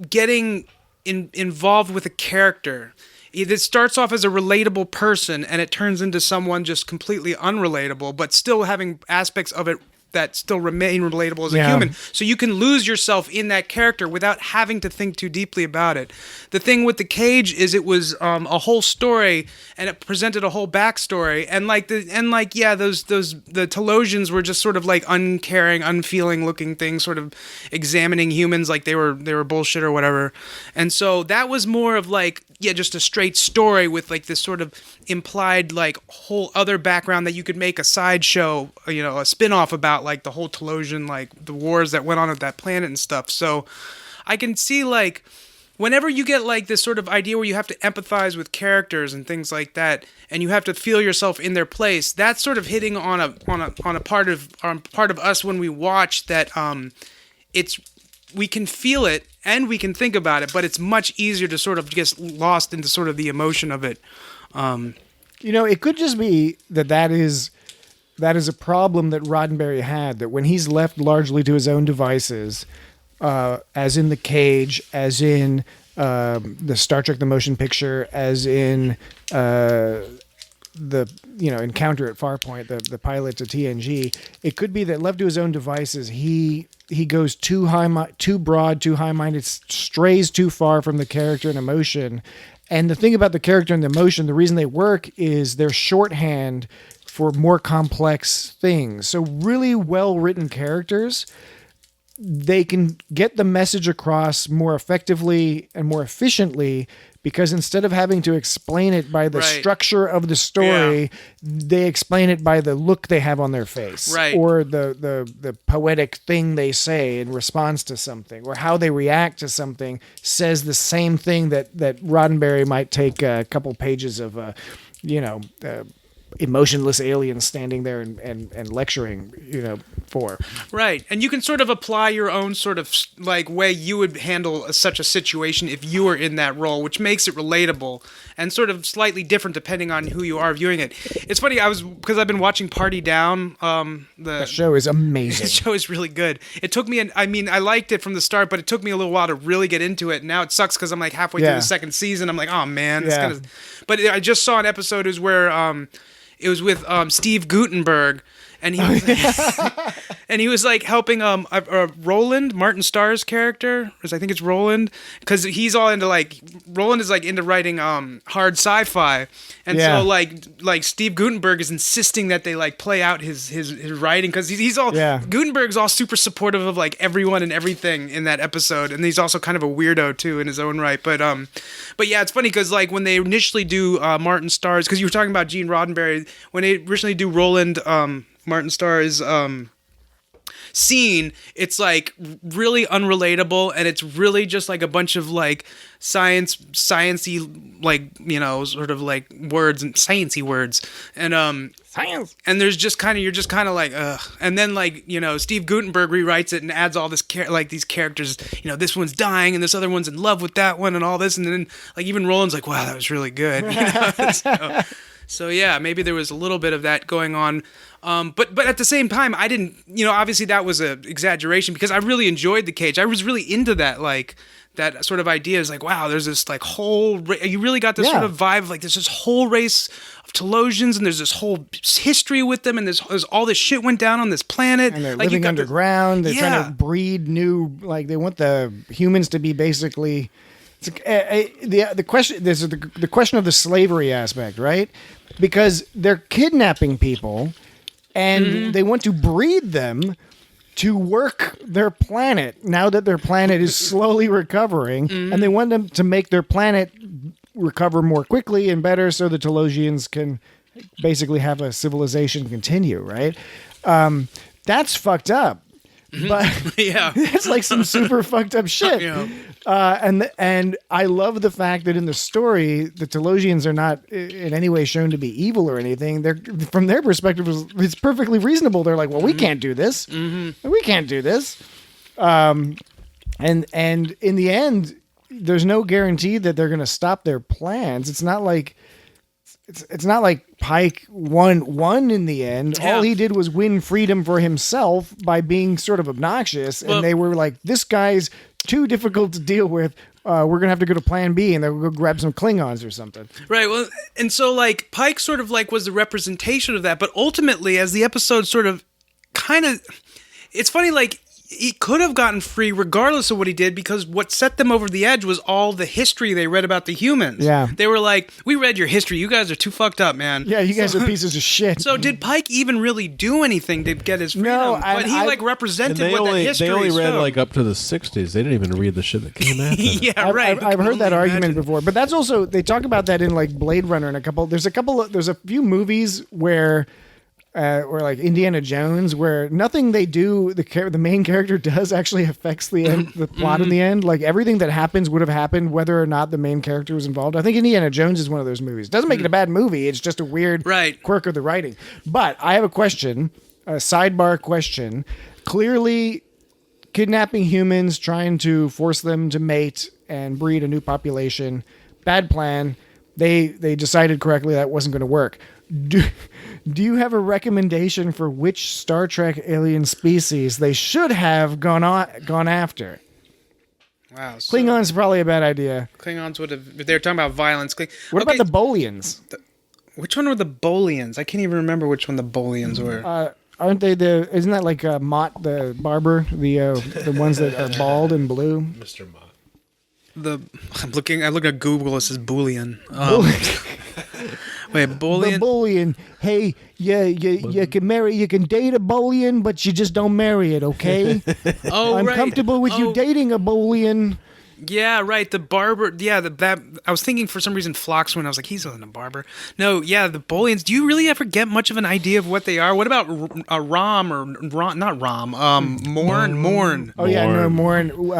getting involved with a character. It starts off as a relatable person and it turns into someone just completely unrelatable, but still having aspects of it that still remain relatable as a human. So you can lose yourself in that character without having to think too deeply about it. The thing with The Cage is it was a whole story and it presented a whole backstory. And the Telosians were just sort of like uncaring, unfeeling looking things, sort of examining humans like they were bullshit or whatever. And so that was more of like, just a straight story with like this sort of implied like whole other background that you could make a sideshow, a spin-off about like the whole Telosian, like the wars that went on at that planet and stuff. So I can see like whenever you get like this sort of idea where you have to empathize with characters and things like that, and you have to feel yourself in their place, that's sort of hitting on a part of us when we watch that we can feel it and we can think about it, but it's much easier to sort of get lost into sort of the emotion of it. It could just be that is a problem that Roddenberry had, that when he's left largely to his own devices, as in The Cage, as in the Star Trek the Motion Picture, as in the Encounter at Farpoint, the pilot to TNG, it could be that left to his own devices, he goes too broad, too high-minded, strays too far from the character and emotion. And the thing about the character and the emotion, the reason they work is they're shorthand for more complex things. So really well-written characters, they can get the message across more effectively and more efficiently because instead of having to explain it by the structure of the story, they explain it by the look they have on their face, or the poetic thing they say in response to something, or how they react to something says the same thing that Roddenberry might take a couple pages of, emotionless aliens standing there and lecturing, for. Right. And you can sort of apply your own sort of like way you would handle such a situation if you were in that role, which makes it relatable and sort of slightly different depending on who you are viewing it. It's funny, because I've been watching Party Down. The show is amazing. The show is really good. It took me, I liked it from the start, but it took me a little while to really get into it. Now it sucks because I'm like halfway through the second season. I'm like, oh man. But I just saw an episode where it was with Steve Guttenberg, and he was like helping Roland, Martin Starr's character, I think it's Roland, because he's all into Roland is like into writing hard sci-fi, and so like Steve Guttenberg is insisting that they like play out his writing, because he's all Guttenberg's all super supportive of like everyone and everything in that episode, and he's also kind of a weirdo too in his own right, but yeah, it's funny because like when they initially do Martin Starr's, because you were talking about Gene Roddenberry, when they originally do Roland Martin Starr's scene, it's like really unrelatable, and it's really just like a bunch of like sciencey like sort of like words and sciencey words, and science, and there's just kind of you're just kind of like ugh, and then like Steve Guttenberg rewrites it and adds all this like these characters, this one's dying and this other one's in love with that one and all this, and then like even Roland's like, wow, that was really good. So yeah, maybe there was a little bit of that going on. But at the same time, I didn't, obviously that was an exaggeration because I really enjoyed The Cage. I was really into that, like, that sort of idea is like, wow, there's this like you really got this sort of vibe, like there's this whole race of Telosians and there's this whole history with them and there's all this shit went down on this planet. And they're like, living underground. They're trying to breed new, like they want the humans to be basically... the question, this is the question of the slavery aspect, right? Because they're kidnapping people and they want to breed them to work their planet now that their planet is slowly recovering, and they want them to make their planet recover more quickly and better so the Telosians can basically have a civilization continue, right? That's fucked up. But it's like some super fucked up shit. And I love the fact that in the story, the Telosians are not in any way shown to be evil or anything. They're, from their perspective, it's perfectly reasonable. They're like, well, we can't do this. We can't do this. And in the end, there's no guarantee that they're going to stop their plans. It's not like Pike won in the end. Yeah. All he did was win freedom for himself by being sort of obnoxious. And they were like, this guy's too difficult to deal with. We're going to have to go to plan B and then we'll go grab some Klingons or something. Right. Well, and so like Pike sort of like was the representation of that. But ultimately, as the episode sort of it's funny, like, he could have gotten free regardless of what he did because what set them over the edge was all the history they read about the humans. Yeah. They were like, we read your history. You guys are too fucked up, man. Yeah, you guys are pieces of shit. So did Pike even really do anything to get his freedom? No, but he represented what that history They only read showed. like up to the 60s. They didn't even read the shit that came after. Yeah, right. I've heard that argument before, but that's also, they talk about that in like Blade Runner and there's a few movies where or like Indiana Jones, where nothing they do, the main character does actually affects the plot in the end. Like everything that happens would have happened whether or not the main character was involved. I think Indiana Jones is one of those movies. Doesn't make it a bad movie. It's just a weird quirk of the writing. But I have a question, a sidebar question. Clearly, kidnapping humans, trying to force them to mate and breed a new population, bad plan. They decided correctly that wasn't going to work. Do you have a recommendation for which Star Trek alien species they should have gone after? Wow. Klingons probably a bad idea. Klingons would have... They're talking about violence. What about the Bolians? Which one were the Bolians? I can't even remember which one the Bolians were. Aren't they isn't that like Mott the barber? The ones that are bald and blue? Mr. Mott. I'm looking at Google. It says Boolean. Wait, Boolean? The Boolean. Hey, you can marry, you can date a Boolean, but you just don't marry it, okay? I'm comfortable with you dating a Boolean. Yeah, right. The barber. Yeah, that. I was thinking for some reason Phlox when I was like, he's not a barber. No, yeah, the Bolians. Do you really ever get much of an idea of what they are? What about Rom or Rom? Not Rom. Morn. Oh yeah, no, Morn.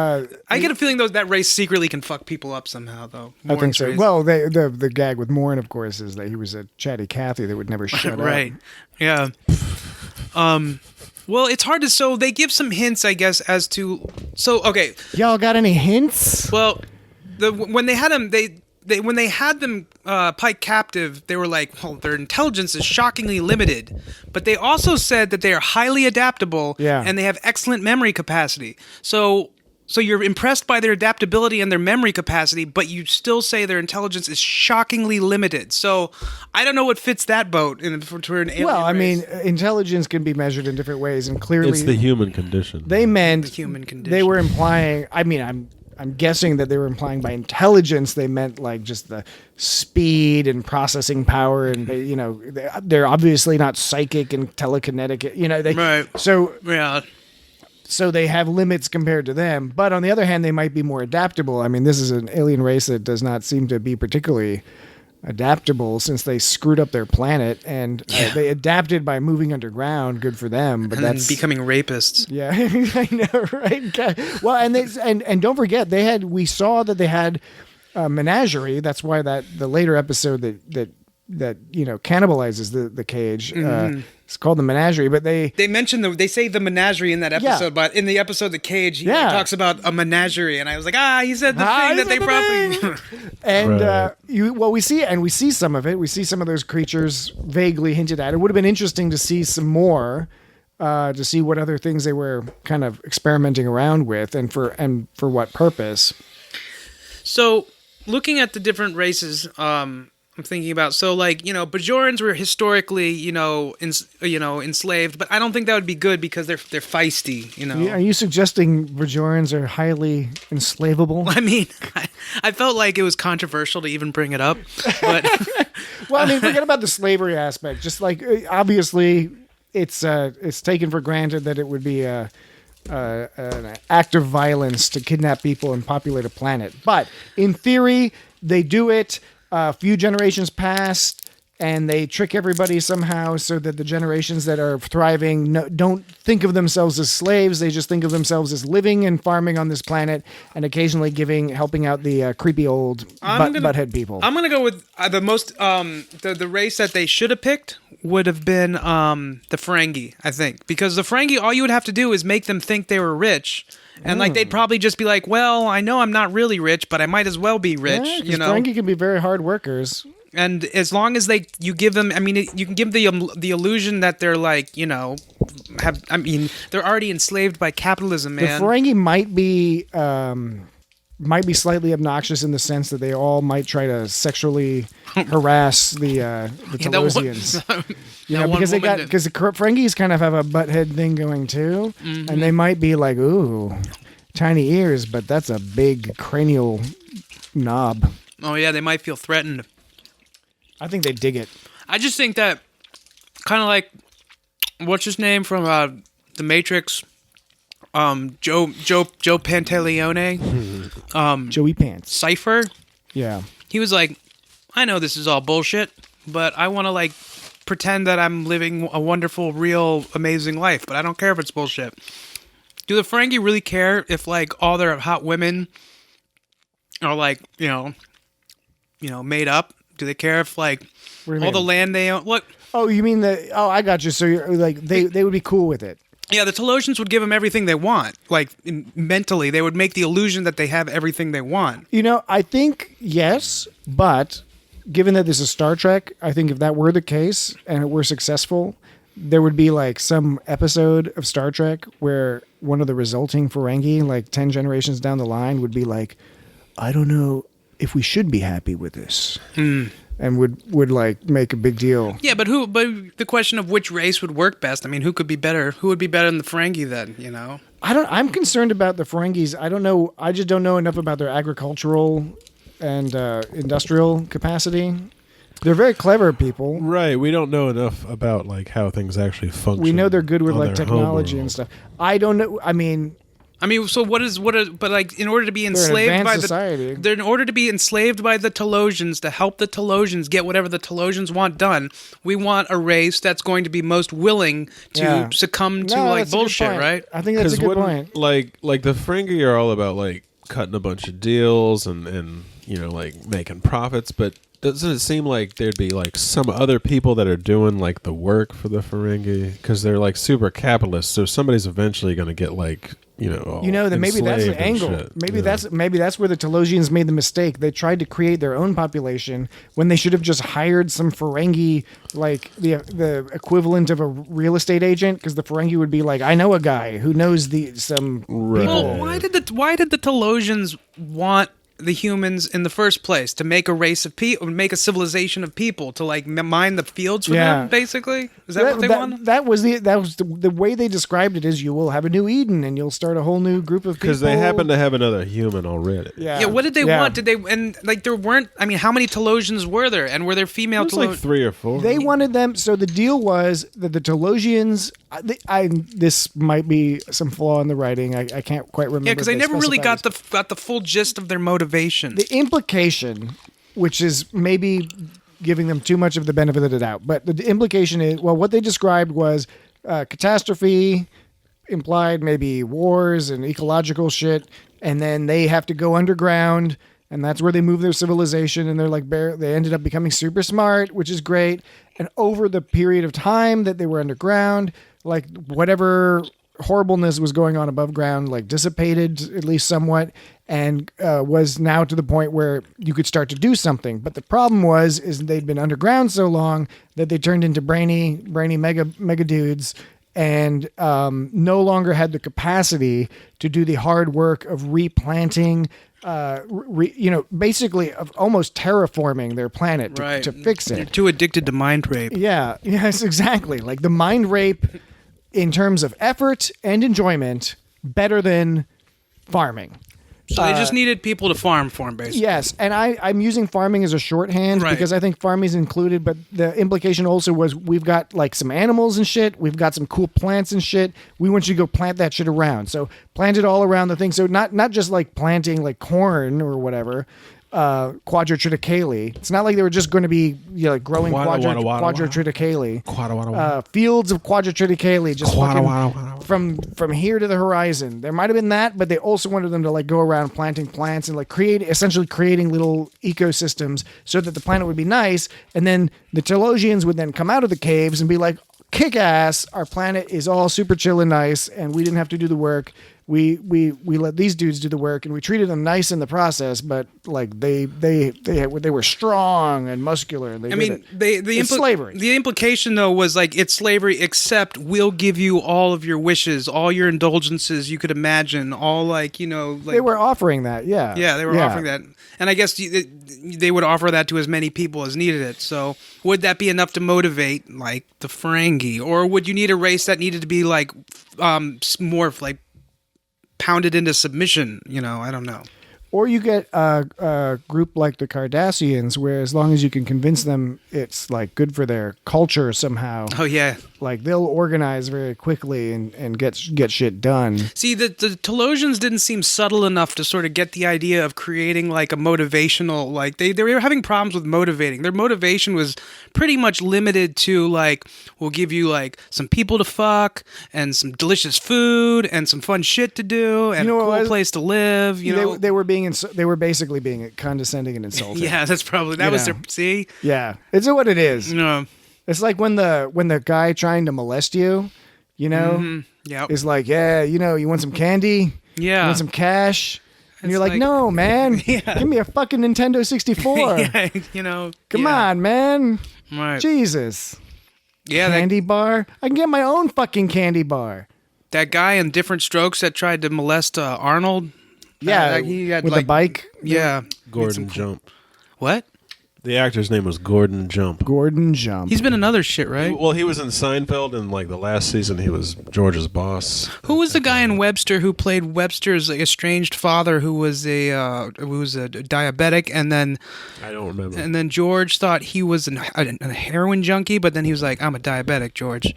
I get a feeling that race secretly can fuck people up somehow, though. I think so. Race. Well, the gag with Morn, of course, is that he was a chatty Cathy that would never shut up. Right. Yeah. Well, it's hard to... So they give some hints, I guess, as to... So, okay. Y'all got any hints? Well, when they had them... When they had them Pike captive, they were like, well, their intelligence is shockingly limited. But they also said that they are highly adaptable and they have excellent memory capacity. So you're impressed by their adaptability and their memory capacity, but you still say their intelligence is shockingly limited. So I don't know what fits that boat for an alien Well, I race. mean, intelligence can be measured in different ways, and clearly... It's the human condition. They meant... The human condition. They were implying... I mean, I'm guessing that they were implying by intelligence, they meant like just the speed and processing power, and they're obviously not psychic and telekinetic. Right. So yeah. So they have limits compared to them, but on the other hand, they might be more adaptable. I mean, this is an alien race that does not seem to be particularly adaptable since they screwed up their planet, and they adapted by moving underground. Good for them, but that's becoming rapists. Yeah, I know, right? Well, and don't forget we saw that they had a menagerie. That's why the later episode that cannibalizes the cage. It's called the menagerie, but they mention they say the menagerie in that episode, but in the episode The Cage, he talks about a menagerie, and I was like, he said the thing that they probably. And we see some of it. We see some of those creatures vaguely hinted at. It would have been interesting to see some more, to see what other things they were kind of experimenting around with, and for what purpose. So, looking at the different races, I'm thinking about, Bajorans were historically, enslaved, but I don't think that would be good because they're feisty, Are you suggesting Bajorans are highly enslavable? I mean, I felt like it was controversial to even bring it up, but well, I mean, forget about the slavery aspect. Just like obviously, it's taken for granted that it would be an act of violence to kidnap people and populate a planet, but in theory, they do it. A few generations pass, and they trick everybody somehow so that the generations that are thriving don't think of themselves as slaves. They just think of themselves as living and farming on this planet, and occasionally helping out the creepy old butthead people. I'm gonna go with the most the race that they should have picked would have been the Ferengi, I think, because the Ferengi, all you would have to do is make them think they were rich. And they'd probably just be like, well, I know I'm not really rich, but I might as well be rich, Ferengi can be very hard workers. And as long as you give them, I mean, you can give the illusion that they're like, they're already enslaved by capitalism, man. The Ferengi might be slightly obnoxious in the sense that they all might try to sexually harass the Telosians. Because the Ferengis kind of have a butthead thing going too, and they might be like, ooh, tiny ears, but that's a big cranial knob. Oh yeah, they might feel threatened. I think they dig it. I just think that kind of like what's his name from The Matrix. Joe Pantaleone, Joey Pants, Cypher. Yeah, he was like, I know this is all bullshit, but I want to pretend that I'm living a wonderful, real, amazing life, but I don't care if it's bullshit. Do the Ferengi really care if all their hot women are made up? Do they care if all the land they own? What? Oh, you mean I got you. So you're they would be cool with it. Yeah, the Telosians would give them everything they want. Mentally, they would make the illusion that they have everything they want. I think yes, but given that this is Star Trek, I think if that were the case and it were successful, there would be some episode of Star Trek where one of the resulting Ferengi, 10 generations down the line, would be like, I don't know if we should be happy with this. And would make a big deal. Yeah, but the question of which race would work best. I mean, who could be better? Who would be better than the Ferengi then, I'm concerned about the Ferengis. I don't know. I just don't know enough about their agricultural and industrial capacity. They're very clever people. Right. We don't know enough about how things actually function. We know they're good with technology and stuff. I don't know. I mean, so in order to be enslaved by society. In order to be enslaved by the Telosians, to help the Telosians get whatever the Telosians want done, we want a race that's going to be most willing to succumb to bullshit, right? I think that's a good point. Like the Ferengi are all about cutting a bunch of deals and making profits, but doesn't it seem like there'd be some other people that are doing the work for the Ferengi because they're super capitalist, so somebody's eventually going to get then maybe that's the angle. Maybe that's where the Telosians made the mistake. They tried to create their own population when they should have just hired some Ferengi, the equivalent of a real estate agent, because the Ferengi would be I know a guy who knows some people. Well, why did the Telosians want the humans in the first place? To make a race of people, make a civilization of people, to mine the fields for them, basically? Is that what they wanted? That was the way they described it. Is you will have a new Eden and you'll start a whole new group of people. Because they happen to have another human already. Yeah. What did they want? Did they there weren't? I mean, how many Telosians were there? And were there female Telosians? 3 or 4. They wanted them. So the deal was that the Telosians. This might be some flaw in the writing. I can't quite remember. Yeah, because I never really got the full gist of their motivation. The implication, which is maybe giving them too much of the benefit of the doubt, but the implication is, what they described was catastrophe, implied maybe wars and ecological shit, and then they have to go underground and that's where they moved their civilization, and they're like they ended up becoming super smart, which is great. And over the period of time that they were underground, like whatever horribleness was going on above ground like dissipated at least somewhat, and was now to the point where you could start to do something. But the problem is they'd been underground so long that they turned into brainy mega dudes, and no longer had the capacity to do the hard work of replanting, basically of almost terraforming their planet to fix it. They're too addicted to mind rape. Yeah, yes, exactly. Like the mind rape in terms of effort and enjoyment, better than farming. So they just needed people to farm for them, basically. Yes, and I'm using farming as a shorthand because I think farming is included, but the implication also was we've got like some animals and shit, we've got some cool plants and shit, we want you to go plant that shit around. So plant it all around the thing. So not just like planting like corn or whatever, quadriticale. It's not like they were just going to be like growing quadriticale. Fields of quadriticale, just from here to the horizon. There might have been that, but they also wanted them to like go around planting plants and like essentially creating little ecosystems so that the planet would be nice. And then the Telosians would then come out of the caves and be like, kick ass, our planet is all super chill and nice, and we didn't have to do the work. We let these dudes do the work, and we treated them nice in the process. But like they were strong and muscular. And it's slavery. The implication though was like it's slavery, except we'll give you all of your wishes, all your indulgences you could imagine. All like they were offering that. Yeah, they were offering that, and I guess they would offer that to as many people as needed it. So would that be enough to motivate like the Ferengi, or would you need a race that needed to be like more like pounded into submission? I don't know. Or you get a group like the Cardassians, where as long as you can convince them it's like good for their culture somehow. Oh yeah, like they'll organize very quickly and get shit done. See, the Telosians didn't seem subtle enough to sort of get the idea of creating like a motivational. Like they were having problems with motivating. Their motivation was pretty much limited to like, we'll give you like some people to fuck and some delicious food and some fun shit to do and a cool place to live. They were basically being condescending and insulting. Yeah, that's probably was their. See, yeah, it's what it is. No, it's like when the guy trying to molest you, is like, yeah, you want some candy, you want some cash, and you're like, no, man, give me a fucking Nintendo 64. Come on, man, right? Jesus, yeah, candy bar. I can get my own fucking candy bar. That guy in Different Strokes that tried to molest Arnold. Yeah, he had with a bike. Yeah, Gordon Jump. What? The actor's name was Gordon Jump. Gordon Jump. He's been in other shit, right? Well, he was in Seinfeld, and like the last season, he was George's boss. Who was the guy in Webster who played Webster's estranged father, who was a diabetic, and then I don't remember. And then George thought he was a heroin junkie, but then he was like, "I'm a diabetic, George."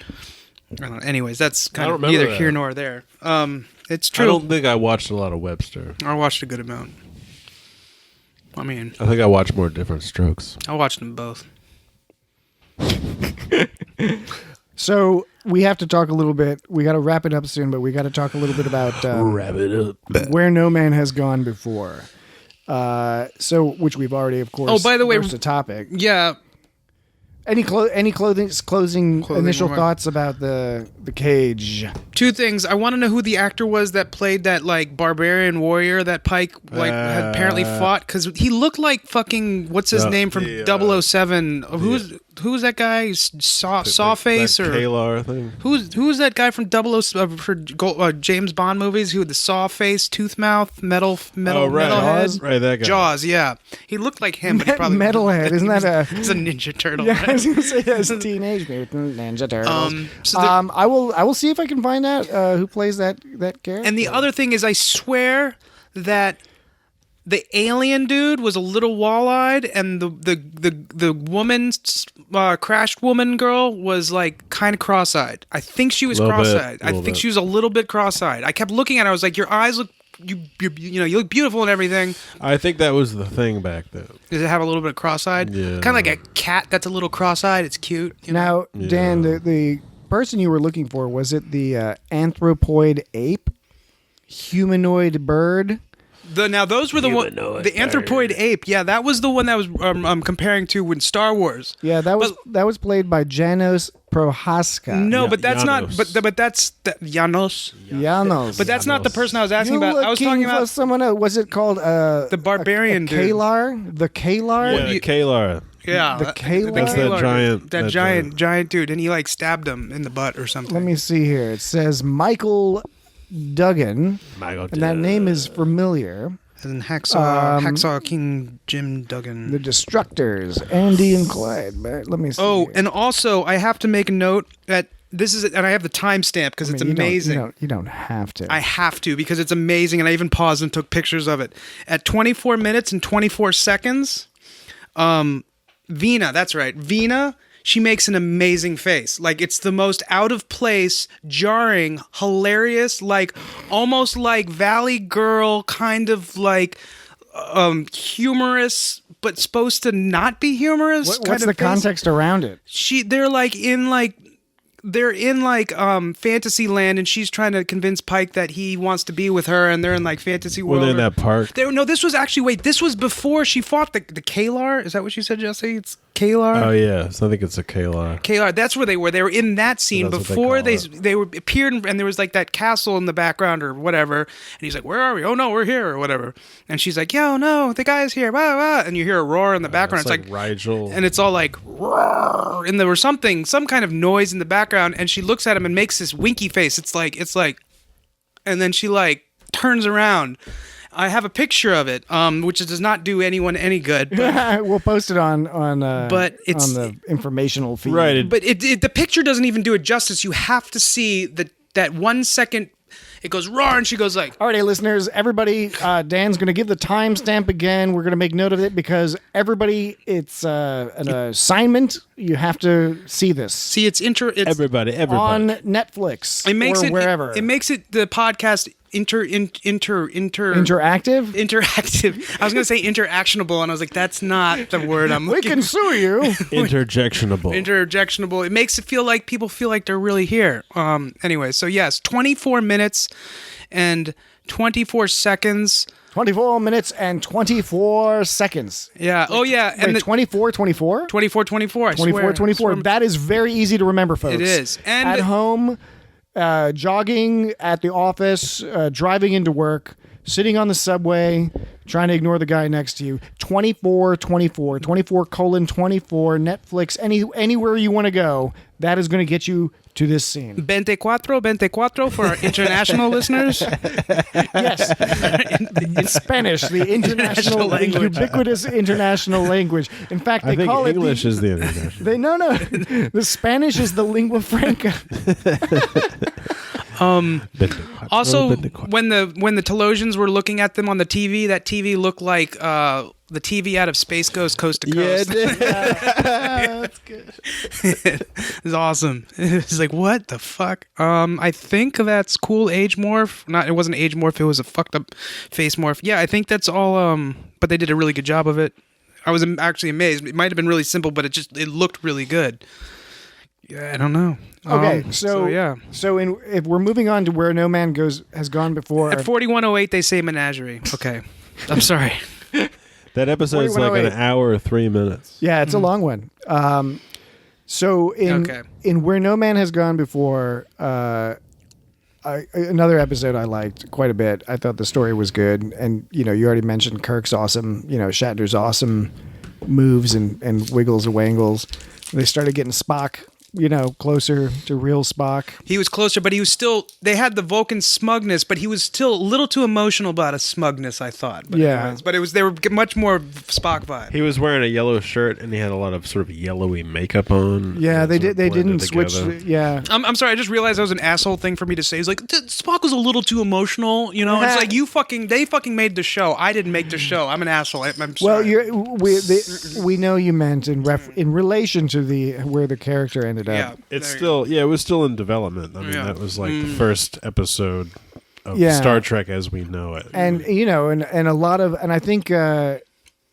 I don't know. Anyways, that's kind of neither here nor there. It's true. I don't think I watched a lot of Webster. I watched a good amount. I mean, I think I watched more Different Strokes. I watched them both. So we have to talk a little bit. We got to wrap it up soon, but we got to talk a little bit about wrap it up. Where No Man Has Gone Before. Which we've already, of course. Oh, by the way, the topic. Yeah. Any closing initial thoughts about the cage? Two things. I want to know who the actor was that played that like barbarian warrior that Pike had apparently fought, because he looked like fucking what's his name from 007. Who's that guy? Sawface or Kalar thing? Who's that guy from 007 for James Bond movies? Who the Sawface, Toothmouth, metalhead? Right, that guy. Jaws. Yeah, he looked like him, but he probably metalhead. Isn't that He's a Ninja Turtle. Yeah, I was gonna say that's Teenage Mutant Ninja Turtles. I will see if I can find out who plays that character. And the other thing is, I swear that the alien dude was a little wall-eyed, and the woman, crashed woman girl was like kind of cross-eyed. I think she was cross-eyed. I think she was a little bit cross-eyed. I kept looking at her. I was like, your eyes look. You look beautiful and everything. I think that was the thing back then. Does it have a little bit of cross-eyed? Yeah. Kind of like a cat that's a little cross-eyed. It's cute. Now, Dan, the person you were looking for, was it the anthropoid ape, humanoid bird? Now those were the anthropoid ape. Yeah, that was the one that was comparing to when Star Wars. Yeah, that was played by Janos Prohaska. No, but that's Janos. not. But that's Janos. Janos. But that's not the person I was asking You're about. I was looking talking for about someone else. Was it called the barbarian dude. Kalar? The Kalar? Yeah, Kalar. Yeah, The Kalar? That's that Kalar, giant- giant dude, and he like stabbed him in the butt or something. Let me see here. It says Michael Duggan, and that name is familiar. And Hacksaw King Jim Duggan. The Destructors, Andy and Clyde. But let me see. Oh, here. and also I have to make a note that this is, and I have the timestamp because it's amazing. You don't have to. I have to because it's amazing, and I even paused and took pictures of it. At 24 minutes and 24 seconds, Vina, that's right, Vina, she makes an amazing face. Like, it's the most out of place, jarring, hilarious, like almost like Valley Girl, kind of like humorous, but supposed to not be humorous. What's the context around it? They're in fantasy land, and she's trying to convince Pike that he wants to be with her, and they're in like fantasy world. Were they in that park? This was before she fought the Kalar. Is that what you said, Jesse? It's Kalar. Oh yeah, so I think it's a Kalar. Kalar, that's where they were. They were in that scene So that's what before they call they appeared, and there was like that castle in the background or whatever. And he's like, "Where are we? Oh no, we're here," or whatever. And she's like, "Yo, no, the guy's here." Blah, blah. And you hear a roar in the background. It's like Rigel. And it's all like, roar, and there was some kind of noise in the background. And she looks at him and makes this winky face. It's like, and then she like turns around. I have a picture of it, which does not do anyone any good. But, We'll post it on but it's, on the informational feed. Right. But the picture doesn't even do it justice. You have to see that 1 second. It goes roar, and she goes like. All right, listeners, everybody, Dan's going to give the timestamp again. We're going to make note of it because everybody, it's an assignment. You have to see this. See, it's everybody on Netflix. It makes or it wherever. It makes it the podcast interactive. Interactive. I was gonna say interactionable, and I was like, that's not the word I'm We looking. can sue you. Interjectionable. Interjectionable. It makes it feel like people feel like they're really here. Anyway, so yes, 24 minutes and 24 seconds. 24 minutes and 24 seconds. Yeah. Oh yeah. And And 24. 24. 24. I 24. swear. That is very easy to remember, folks. It is. And at home, jogging at the office, driving into work, sitting on the subway, trying to ignore the guy next to you. 24, 24, 24 colon 24, Netflix, anywhere you want to go, that is going to get you to this scene. 24 for our international listeners. Yes. In Spanish, the international language. ubiquitous international language. In fact, I they think call English it is the international. no. The Spanish is the lingua franca. Also, when the Telosians were looking at them on the TV, that TV looked like the TV out of Space Ghost Coast to Coast. That's good. It's awesome. It's like, what the fuck? I think that's cool age morph. It wasn't age morph. It was a fucked up face morph. Yeah, I think that's all. But they did a really good job of it. I was actually amazed. It might have been really simple, but it looked really good. Yeah, I don't know. Okay, so yeah. So if we're moving on to where no man has gone before. At 4108, they say menagerie. Okay, I'm sorry. That episode's like an 4108. hour, 3 minutes. Yeah, it's a long one. So in where no man has gone before, another episode I liked quite a bit. I thought the story was good, and you already mentioned Kirk's awesome. Shatner's awesome moves and wiggles and wangles. They started getting Spock. Closer to real Spock. He was closer, but he was still. They had the Vulcan smugness, but he was still a little too emotional about his smugness. I thought. But Yeah. They were much more Spock vibe. He was wearing a yellow shirt and he had a lot of sort of yellowy makeup on. Yeah, they Sort of did. They blended didn't switch. together. Yeah. I'm sorry. I just realized that was an asshole thing for me to say. He's like, Spock was a little too emotional. It's like they fucking made the show. I didn't make the show. I'm an asshole. I'm sorry. Well, we know you meant in relation to where the character ended up. Yeah. It was still in development. I mean, that was like the first episode of Yeah. Star Trek as we know it. And and a lot of, and I think a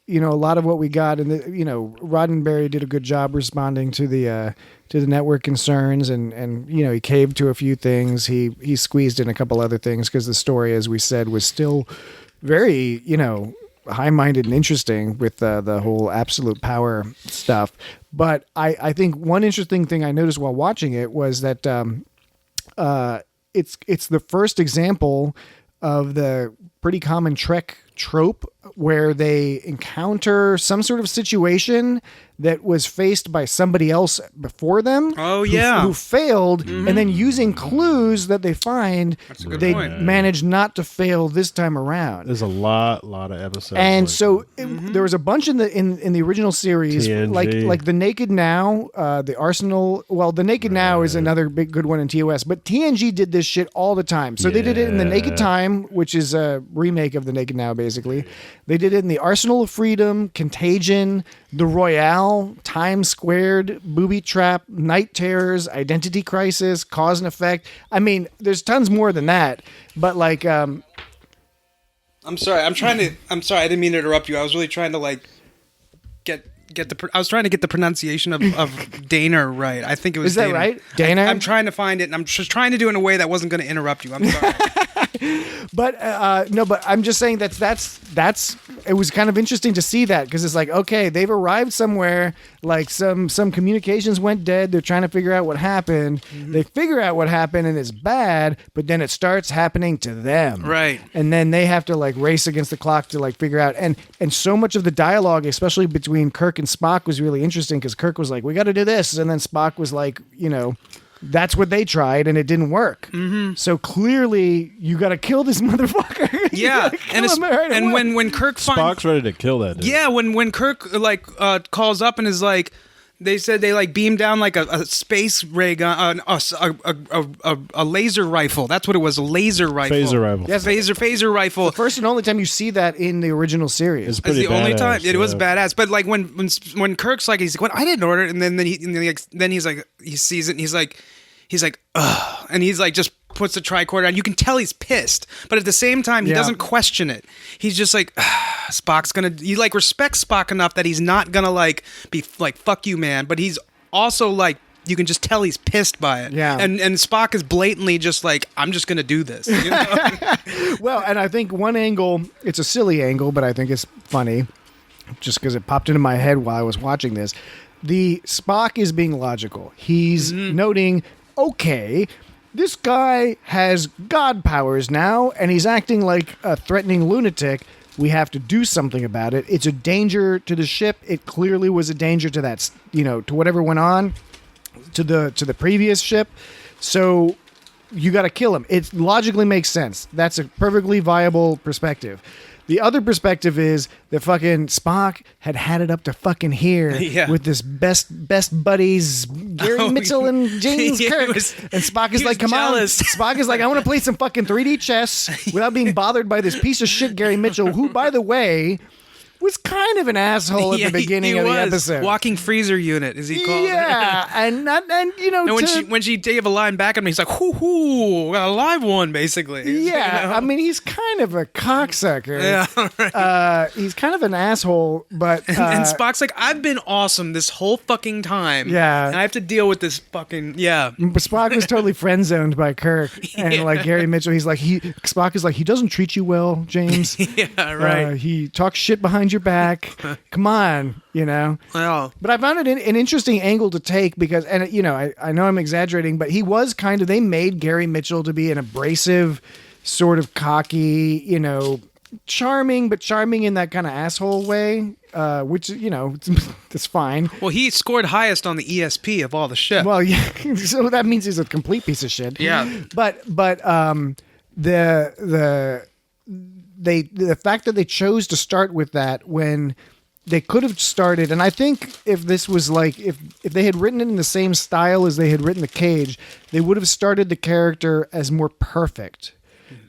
lot of what we got, and Roddenberry did a good job responding to the network concerns, and he caved to a few things. He squeezed in a couple other things because the story, as we said, was still very, high-minded and interesting with the whole absolute power stuff. But I think one interesting thing I noticed while watching it was that it's the first example of the pretty common Trek trope where they encounter some sort of situation that was faced by somebody else before them. Oh, yeah. Who failed, and then using clues that they find, That's a good they point. managed not to fail this time around. There's a lot of episodes. And like so there was a bunch in the original series, TNG. like the Naked Now, the Arsenal. Well, the Naked Now is another big good one in TOS, but TNG did this shit all the time. So they did it in the Naked Time, which is a remake of the Naked Now, basically. They did it in the Arsenal of Freedom, Contagion, The Royale, Time Squared, Booby Trap, Night Terrors, Identity Crisis, Cause and Effect. I mean, there's tons more than that, but like, I'm sorry. I'm sorry. I didn't mean to interrupt you. I was really trying to I was trying to get the pronunciation of Dana right. I think it was Is that Dana. right? Dana? I'm trying to find it, and I'm just trying to do it in a way that wasn't going to interrupt you. I'm sorry. But no, but I'm just saying that's it was kind of interesting to see that, because it's like, okay, they've arrived somewhere, like some communications went dead. They're trying to figure out what happened. They figure out what happened and it's bad, but then it starts happening to them. Right. And then they have to like race against the clock to like figure out, and so much of the dialogue, especially between Kirk and Spock, was really interesting, because Kirk was like, we got to do this, and then Spock was like, that's what they tried and it didn't work. So clearly you got to kill this motherfucker. Yeah, and when Kirk Spock's ready to kill that dude. Yeah, when Kirk calls up and is like, they said they like beamed down like a space ray gun, a laser rifle. That's what it was, a laser rifle. Phaser rifle. Yes, phaser rifle. the first and only time you see that in the original series. It's It's pretty the only time badass, it was yeah. badass. But like when Kirk's like, he's like, "What? I didn't order it," and then he's like, he sees it, and he's like, ugh, and he's like, just puts the tricorder on. You can tell he's pissed, but at the same time, he doesn't question it. He's just like, Spock's gonna. He like respects Spock enough that he's not gonna like be like, "Fuck you, man," but he's also like, you can just tell he's pissed by it. Yeah. And Spock is blatantly just like, I'm just gonna do this. You know? Well, and I think one angle, it's a silly angle, but I think it's funny, just because it popped into my head while I was watching this. The Spock is being logical. He's noting, okay, this guy has god powers now, and he's acting like a threatening lunatic. We have to do something about it. It's a danger to the ship. It clearly was a danger to that, to whatever went on to the previous ship. So you got to kill him. It logically makes sense. That's a perfectly viable perspective. The other perspective is that fucking Spock had it up to fucking here with this best buddies, Gary Mitchell and James Kirk. And Spock is like, come jealous. on. Spock is like, I want to play some fucking 3D chess without being bothered by this piece of shit Gary Mitchell, who, by the way, was kind of an asshole at the beginning of the episode. Walking freezer unit, is he called? Yeah, and when she gave a line back at me, he's like, "Hoo, got a live one," basically. Yeah, I mean, he's kind of a cocksucker. Yeah, right. He's kind of an asshole, but and Spock's like, "I've been awesome this whole fucking time." Yeah. and I have to deal with this fucking Spock was totally friend zoned by Kirk, and like Gary Mitchell, Spock is like, he doesn't treat you well, James. Yeah, right. He talks shit behind your back. Come on, Well, But I found it an interesting angle to take because, and I know I'm exaggerating, but he was they made Gary Mitchell to be an abrasive, sort of cocky, charming, but charming in that kind of asshole way, which, it's fine. well, he scored highest on the ESP of all the ships. Well, yeah, so that means he's a complete piece of shit. Yeah. But the fact that they chose to start with that when they could have started, and I think if this was like, if they had written it in the same style as they had written The Cage, they would have started the character as more perfect.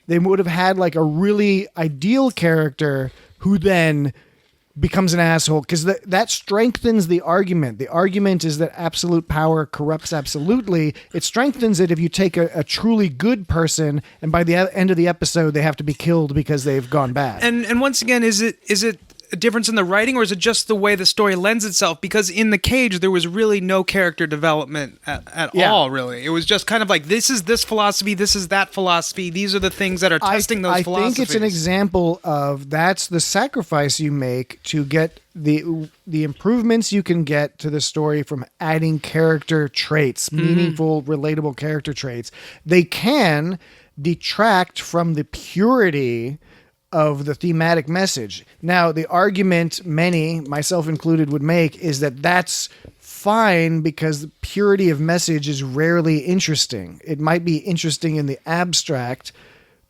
They would have had like a really ideal character who then becomes an asshole, because that strengthens the argument. The argument is that absolute power corrupts absolutely. It strengthens it if you take a truly good person, and by the end of the episode, they have to be killed because they've gone bad. And once again, is it a difference in the writing, or is it just the way the story lends itself? Because in The Cage, there was really no character development at all, really. It was just kind of like, this is this philosophy, this is that philosophy, these are the things that are testing those philosophies. I think it's an example of that's the sacrifice you make to get the improvements you can get to the story from adding character traits, meaningful, relatable character traits. They can detract from the purity of the thematic message. Now, the argument many, myself included, would make is that that's fine because the purity of message is rarely interesting. It might be interesting in the abstract,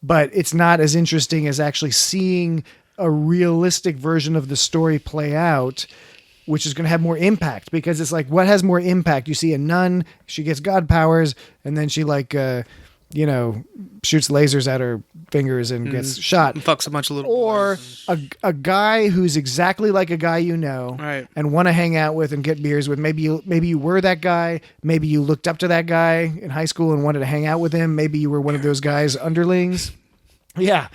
but it's not as interesting as actually seeing a realistic version of the story play out, which is going to have more impact, because it's like, what has more impact? You see a nun, she gets god powers, and then she shoots lasers at her fingers and gets shot. And fucks a bunch of little Or boys. a guy who's exactly like a guy you know, Right. and want to hang out with and get beers with. Maybe you were that guy. Maybe you looked up to that guy in high school and wanted to hang out with him. Maybe you were one of those guys' underlings. Yeah.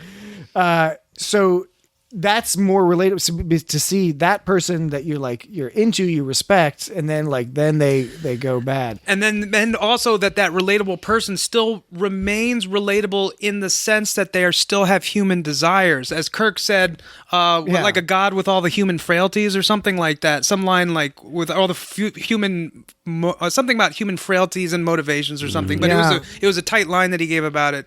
So that's more relatable to see that person that you're into, you respect, and then they go bad. And then also that relatable person still remains relatable in the sense that they still have human desires. As Kirk said, like a god with all the human frailties or something like that. Some line like with all the human, something about human frailties and motivations or something. But it was a tight line that he gave about it.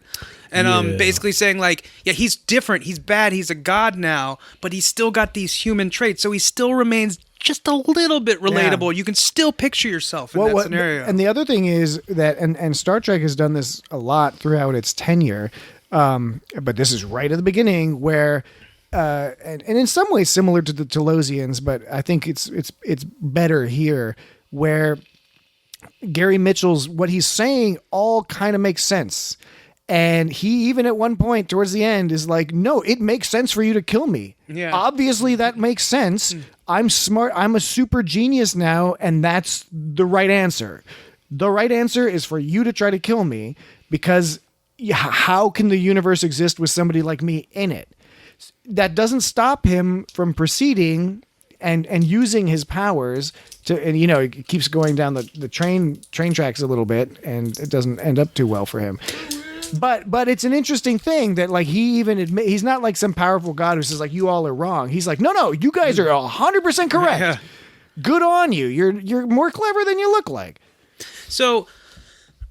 And basically saying like, yeah, he's different, he's bad, he's a god now, but he's still got these human traits, so he still remains just a little bit relatable. Yeah. You can still picture yourself in that scenario. And the other thing is that, and Star Trek has done this a lot throughout its tenure, but this is right at the beginning where, and in some ways similar to the Telosians, but I think it's better here, where Gary Mitchell's, what he's saying all kind of makes sense. And he even at one point towards the end is like, no, it makes sense for you to kill me. Yeah. Obviously that makes sense. I'm smart. I'm a super genius now. And that's the right answer. The right answer is for you to try to kill me, because how can the universe exist with somebody like me in it? That doesn't stop him from proceeding and using his powers to, and it keeps going down the train tracks a little bit, and it doesn't end up too well for him. But it's an interesting thing that like he even he's not like some powerful god who says like, you all are wrong. He's like, no, you guys are 100% correct. Yeah. Good on you. You're more clever than you look like. So,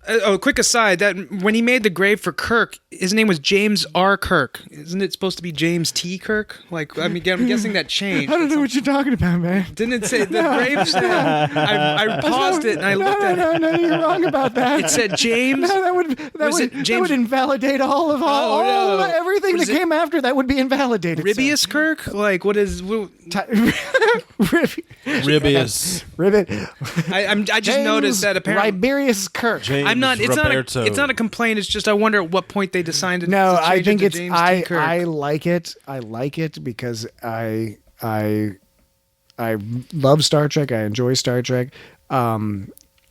a quick aside, that when he made the grave for Kirk, his name was James R. Kirk. Isn't it supposed to be James T. Kirk? Like, I mean, I'm guessing that changed. I don't know what you're talking about, man. Didn't it say the grave said? I paused it and I looked at it. No, you're wrong about that. It said James. No, that would invalidate all of everything that came after that would be invalidated. Ribius Kirk? Like, what is? Ribius. Ribbit. I just noticed that apparently Riberius Kirk. James I'm not. Roberto. It's not a complaint. It's just I wonder at what point they decided. No, to change I think it to it's James T. Kirk. I like it. I like it because I love Star Trek. I enjoy Star Trek.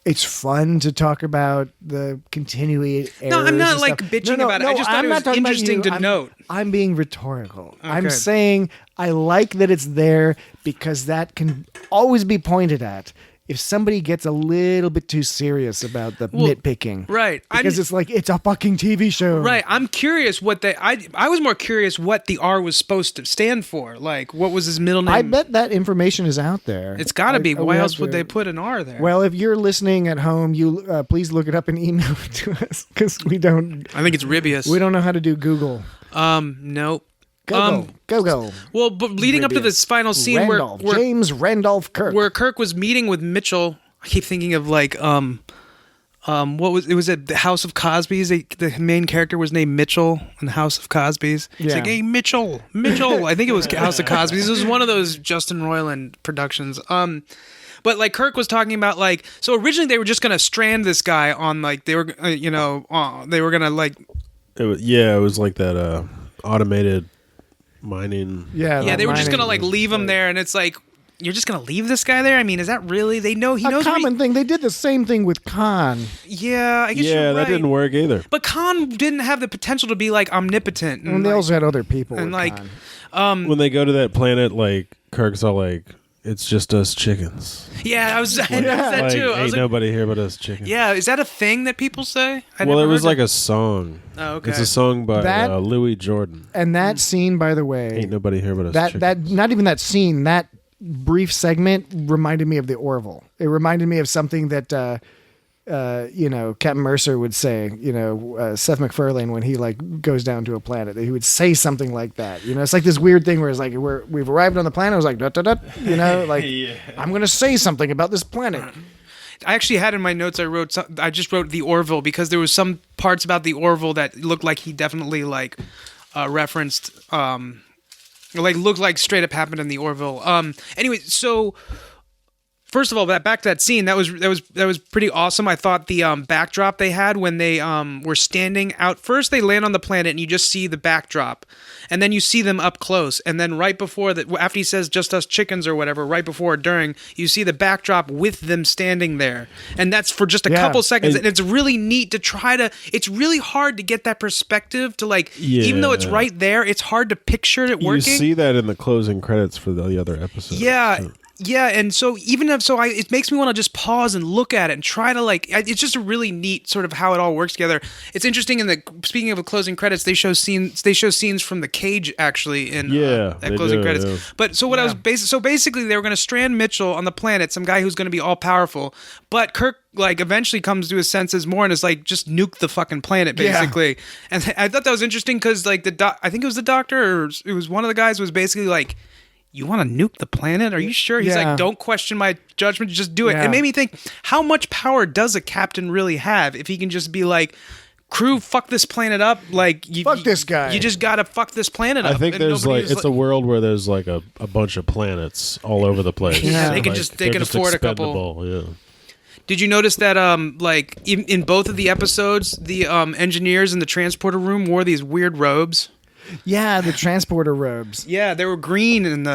It's fun to talk about the continuity errors. No, I'm not and like stuff. bitching No, about it. I just thought I'm it not was talking about interesting you. to note. I'm being rhetorical. Okay. I'm saying I like that it's there because that can always be pointed at. If somebody gets a little bit too serious about the nitpicking. Right. Because it's like, it's a fucking TV show. Right. I'm curious what I was more curious what the R was supposed to stand for. Like, what was his middle name? I bet that information is out there. It's got to be. Why else would they they put an R there? Well, if you're listening at home, you please look it up and email it to us, because we don't I think it's Ribius. know how to do Google. Nope. Go. Well, but leading up to this final scene where James Randolph Kirk. where Kirk was meeting with Mitchell, I keep thinking of like what was it? Was it the House of Cosby's? The main character was named Mitchell in the House of Cosby's. He's like, hey, Mitchell. I think it was House of Cosby's. It was one of those Justin Roiland productions. But like Kirk was talking about like, so originally they were just gonna strand this guy on like they were they were gonna like. It was like that automated mining. Yeah, they were just gonna like leave him there, and it's like you're just gonna leave this guy there? I mean, is that really? They know he knows. A common thing. They did the same thing with Khan. Yeah, I guess Yeah, you're right. that didn't work either. But Khan didn't have the potential to be like omnipotent. And they also had other people. and with like, Khan. When they go to that planet, like Kirk's all like, "It's just us chickens." yeah, I noticed that Like, too. I ain't was like, nobody here but us chickens. yeah, is that a thing that people say? Well, it was like a song. Oh, okay. It's a song by That- Louis Jordan. And that scene, by the way, Ain't nobody here but us that chickens. not even that scene, that brief segment reminded me of the Orville. It reminded me of something that Captain Mercer would say, Seth MacFarlane, when he like goes down to a planet, he would say something like that. It's like this weird thing where it's like we've arrived on the planet. It was like dot, dot, dot, like I'm gonna say something about this planet. I actually had in my notes. I just wrote the Orville because there was some parts about the Orville that looked like he definitely like referenced, like looked like straight up happened in the Orville. Anyway, so. First of all, back to that scene, that was pretty awesome. I thought the backdrop they had when they were standing out. First, they land on the planet and you just see the backdrop, and then you see them up close. And then right before that, after he says "just us chickens" or whatever, right before or during, you see the backdrop with them standing there, and that's for just a couple seconds. And it's really neat to try to. It's really hard to get that perspective to like, even though it's right there, it's hard to picture it working. You see that in the closing credits for the other episodes. Yeah. too. Yeah, and so it makes me want to just pause and look at it and try to it's just a really neat sort of how it all works together. It's interesting speaking of the closing credits, they show scenes from the cage actually in that closing credits. Yeah. But so what I was basically they were going to strand Mitchell on the planet, some guy who's going to be all powerful, but Kirk like eventually comes to his senses more and is like just nuke the fucking planet basically. And I thought that was interesting because like I think it was the doctor or it was one of the guys was basically like, you want to nuke the planet? Are you sure? He's like, don't question my judgment. Just do it. Yeah. It made me think, how much power does a captain really have if he can just be like, crew, fuck this planet up? Like, Fuck this guy. You just got to fuck this planet up. I think And there's nobody like is it's a world where there's like a bunch of planets all over the place. Yeah, they can Like, just they can they're just afford a couple. expendable, Yeah. Did you notice that like in both of the episodes, the engineers in the transporter room wore these weird robes? Yeah, the transporter robes. Yeah, they were green in the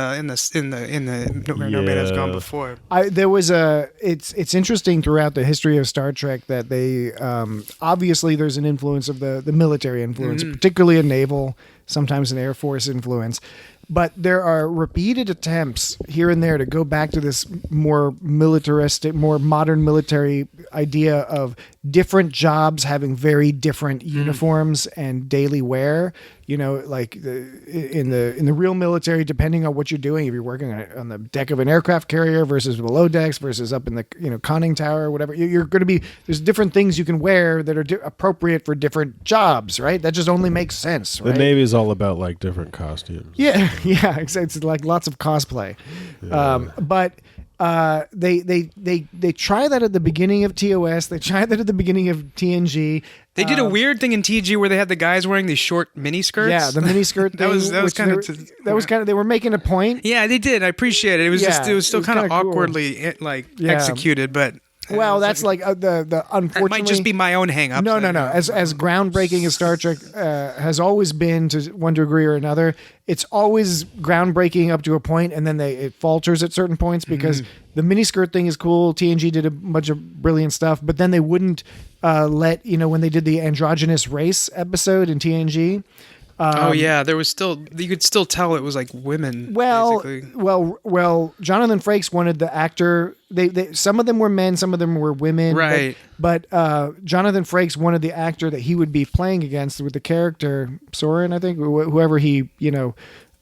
Where No Man Has Gone Before. It's interesting throughout the history of Star Trek that they obviously there's an influence of the military influence, particularly a naval, sometimes an Air Force influence. But there are repeated attempts here and there to go back to this more militaristic, more modern military idea of different jobs having very different uniforms and daily wear. Like in the real military, depending on what you're doing, if you're working on the deck of an aircraft carrier versus below decks versus up in the conning tower or whatever, you're going to be, there's different things you can wear that are appropriate for different jobs, right? That just only makes sense, right? The Navy's all about like different costumes. Yeah, it's like lots of cosplay. But they try that at the beginning of TOS. They try that at the beginning of TNG. They did a weird thing in TG where they had the guys wearing these short mini skirts. Yeah, the mini skirt thing. that was kind of they were making a point. Yeah, they did. I appreciate it. It was it was still kind of kinda cool. awkwardly executed, but Well, that's like the unfortunately. It might just be my own hang up. No. As groundbreaking as Star Trek has always been to one degree or another, it's always groundbreaking up to a point, and then it falters at certain points because the miniskirt thing is cool. TNG did a bunch of brilliant stuff, but then they wouldn't let when they did the androgynous race episode in TNG. There was still you could still tell it was like women. Well, basically. Jonathan Frakes wanted the actor. They some of them were men, some of them were women. Right. But Jonathan Frakes wanted the actor that he would be playing against with the character Soren, I think, whoever he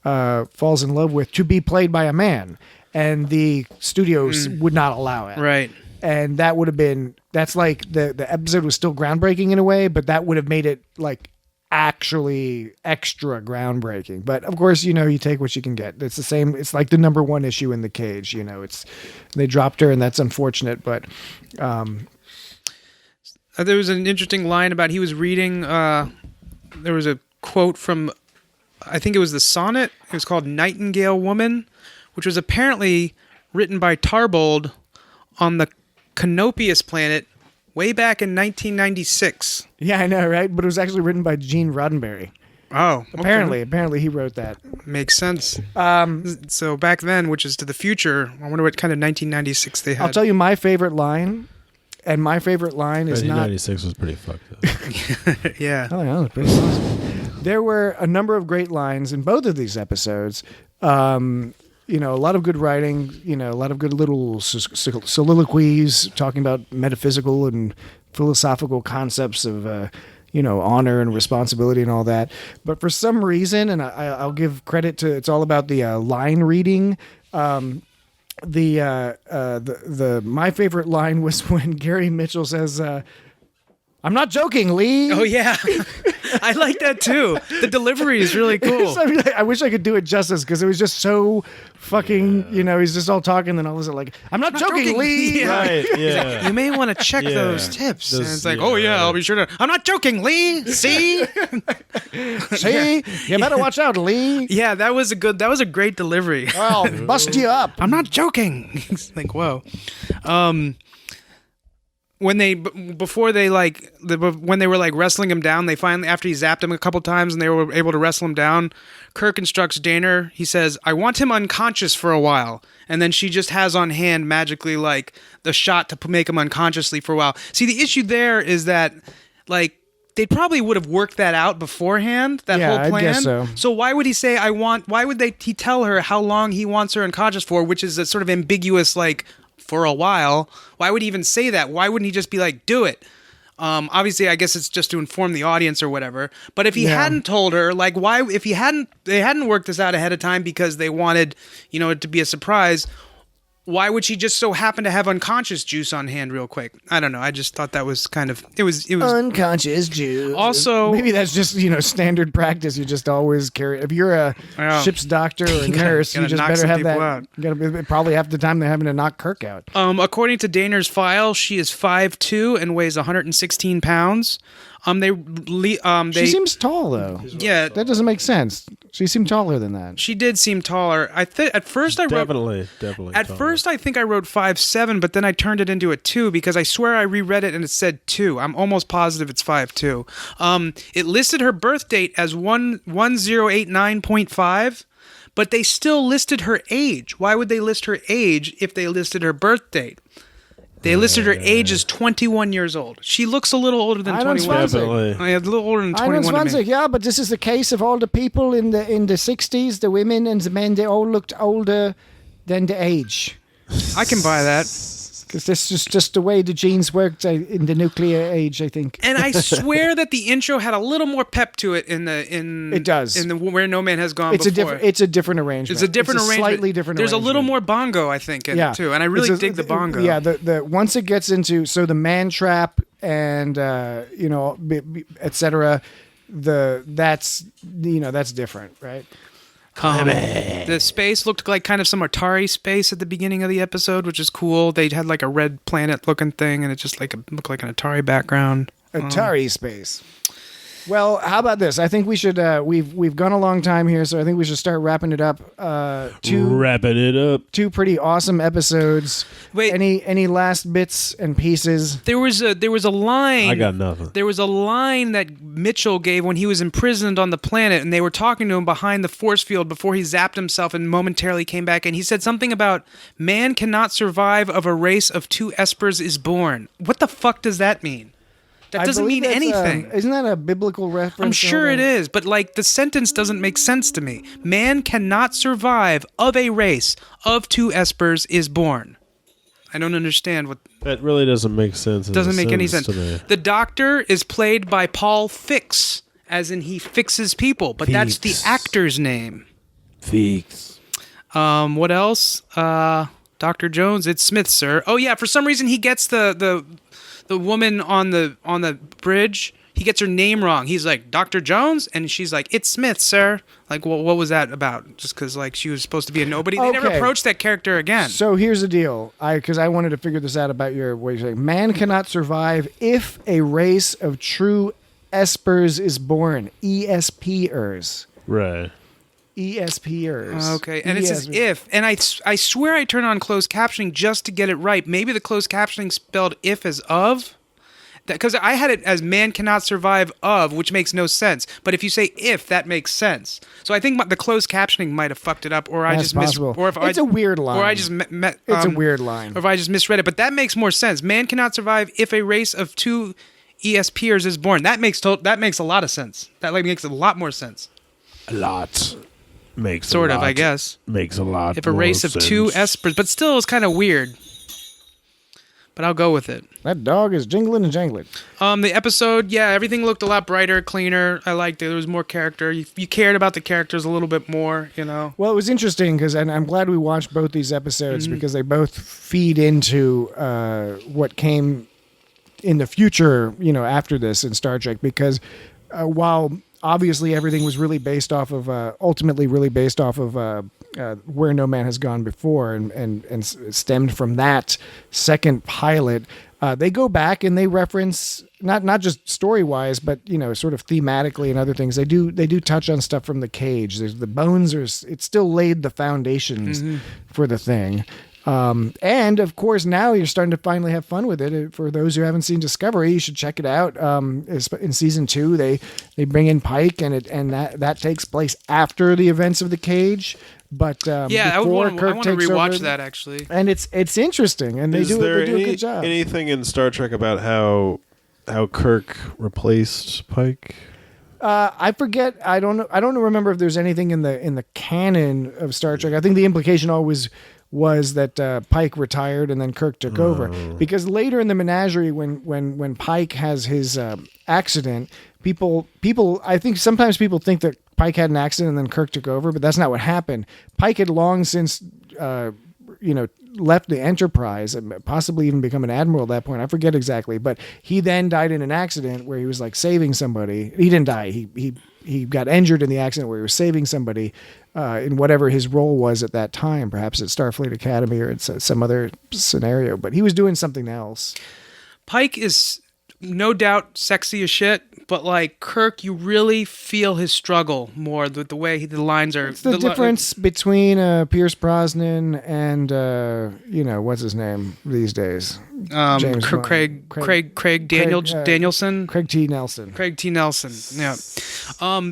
falls in love with, to be played by a man, and the studios would not allow it. Right. And that would have been that's like the episode was still groundbreaking in a way, but that would have made it like actually extra groundbreaking. But of course, you take what you can get. It's the same. It's like the number one issue in the cage. They dropped her, and that's unfortunate. But there was an interesting line about he was reading. There was a quote from, I think it was the sonnet. It was called "Nightingale Woman," which was apparently written by Tarbold on the Canopius planet way back in 1996. yeah, I know, right? But it was actually written by Gene Roddenberry. Oh, okay. Apparently he wrote that. Makes sense. So back then, which is to the future, I wonder what kind of 1996 they had. I'll tell you my favorite line, and my favorite line is not. 1996 was pretty fucked up. Yeah. Oh yeah, pretty awesome. There were a number of great lines in both of these episodes. A lot of good writing. A lot of good little soliloquies talking about metaphysical and philosophical concepts of honor and responsibility and all that. But for some reason, and I'll give credit to, it's all about the line reading. The my favorite line was when Gary Mitchell says, "I'm not joking, Lee." Oh yeah, I like that too. The delivery is really cool. I wish I could do it justice because it was just so fucking. He's just all talking, and all of a sudden like, "I'm not joking, Lee." Yeah. Right, yeah. You may want to check those tips. And it's like, oh yeah, I'll be sure to. I'm not joking, Lee. See, see, you better watch out, Lee. Yeah, that was a great delivery. I'll bust you up. I'm not joking. It's like, whoa. When they were like wrestling him down, they finally, after he zapped him a couple times and they were able to wrestle him down, Kirk instructs Daner. He says, "I want him unconscious for a while," and then she just has on hand magically like the shot to make him unconsciously for a while. See, the issue there is that like they probably would have worked that out beforehand. That whole plan. I guess so. So why would he say, "I want"? Why would he tell her how long he wants her unconscious for, which is a sort of ambiguous like. For a while. Why would he even say that? Why wouldn't he just be like, do it? Obviously, I guess it's just to inform the audience or whatever. But if he hadn't told her, like, why? If they hadn't worked this out ahead of time because they wanted, it to be a surprise. Why would she just so happen to have unconscious juice on hand real quick? I don't know. I just thought that was kind of it was unconscious juice. Also, maybe that's just standard practice. You just always carry. If you're a ship's doctor or a nurse, you just better have that. Out. Probably half the time they're having to knock Kirk out. According to Daner's file, she is 5'2" and weighs 116 pounds. She seems tall though. Yeah, that doesn't make sense. She seemed taller than that. She did seem taller. At first I wrote definitely. At first I think I wrote 5'7", but then I turned it into a 2 because I swear I reread it and it said 2. I'm almost positive it's 5'2". It listed her birth date as 1089.5, but they still listed her age. Why would they list her age if they listed her birth date? They listed her age as 21 years old. She looks a little older than 21. Definitely. A little older than 21 to me. Yeah, but this is the case of all the people in the 60s, the women and the men, they all looked older than the age. I can buy that. Because this is just the way the genes worked in the nuclear age, I think. And I swear that the intro had a little more pep to it it does in the Where No Man Has Gone Before. It's a different arrangement. It's a different arrangement. Slightly different. There's arrangement. a little more bongo, I think, in it too, and I really dig the bongo. Yeah, the once it gets into the man trap and etc. That's different, right? The space looked like kind of some Atari space at the beginning of the episode, which is cool. They had like a red planet looking thing, and it just looked like an Atari background. Atari space. Well, how about this? I think we should. We've gone a long time here, so I think we should start wrapping it up. Wrapping it up. 2 pretty awesome episodes. Wait, any last bits and pieces? There was a line. I got nothing. There was a line that Mitchell gave when he was imprisoned on the planet, and they were talking to him behind the force field before he zapped himself and momentarily came back. And he said something about man cannot survive of a race of 2 espers is born. What the fuck does that mean? That doesn't mean anything. Isn't that a biblical reference? I'm sure it is, but like the sentence doesn't make sense to me. Man cannot survive of a race of 2 espers is born. I don't understand what... That really doesn't make sense. Doesn't make any sense. To me. The doctor is played by Paul Fix, as in he fixes people, but that's the actor's name. Fix. What else? Dr. Jones, it's Smith, sir. Oh yeah, for some reason he gets the woman on the bridge, he gets her name wrong. He's like, Dr. Jones? And she's like, it's Smith, sir. Like, what was that about? Just because, like, she was supposed to be a nobody? They never approached that character again. So here's the deal. Because I wanted to figure this out about what you're saying. Man cannot survive if a race of true espers is born. ESPers. Right. ESPers. Okay, and it says if, and I swear I turn on closed captioning just to get it right. Maybe the closed captioning spelled if as of, Because I had it as man cannot survive of, which makes no sense. But if you say if, that makes sense. So I think the closed captioning might have fucked it up, or I That's just possible. or if It's a weird line. or I just It's a weird line. or if I just misread it. But that makes more sense. Man cannot survive if a race of 2 ESPers is born. That makes a lot of sense. That makes a lot more sense. A lot makes Sort of, I guess. Makes a lot. If a race of 2 espers, but still, it's kind of weird. But I'll go with it. That dog is jingling and jangling. The episode, yeah, everything looked a lot brighter, cleaner. I liked it. There was more character. You cared about the characters a little bit more, you know. Well, it was interesting because, and I'm glad we watched both these episodes because they both feed into what came in the future, you know, after this in Star Trek. Because while obviously everything was really based off of, ultimately really based off of Where No Man Has Gone Before, and stemmed from that second pilot. They go back and they reference not just story wise, but you know, sort of thematically and other things. They do touch on stuff from the Cage. There's the bones. It still laid the foundations for the thing. And of course, now you're starting to finally have fun with it. For those who haven't seen Discovery, you should check it out. In season 2, they bring in Pike, and that takes place after the events of the Cage. But yeah, I want to rewatch that actually. And it's interesting, and they do a good job. Anything in Star Trek about how Kirk replaced Pike? I forget. I don't remember if there's anything in the canon of Star Trek. I think the implication always was that Pike retired and then Kirk took over. Because later in the menagerie, when Pike has his accident, people I think sometimes people think that Pike had an accident and then Kirk took over, but that's not what happened. Pike had long since left the Enterprise and possibly even become an admiral at that point. I forget exactly, but he then died in an accident where he was like saving somebody. He didn't die. He got injured in the accident where he was saving somebody in whatever his role was at that time, perhaps at Starfleet Academy or at some other scenario, but he was doing something else. Pike is no doubt sexy as shit, but like Kirk, you really feel his struggle more with the way the lines are. It's the difference between Pierce Brosnan and what's his name these days? James Craig Danielson. Craig T. Nelson. Yeah.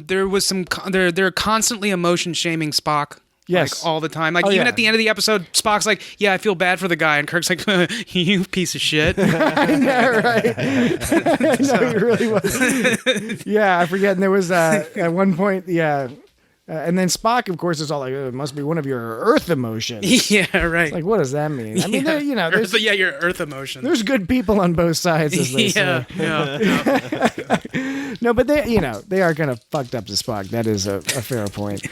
There was they're constantly emotion shaming Spock. Yes. Like all the time. Like even at the end of the episode, Spock's like, yeah, I feel bad for the guy. And Kirk's like, you piece of shit. Yeah, right. No, he really was. Yeah, I forget. And there was at one point, and then Spock, of course, is all like, it must be one of your Earth emotions. Yeah, right. It's like, what does that mean? I mean, your Earth emotions. There's good people on both sides, as they say. No, but they are kind of fucked up to Spock. That is a fair point.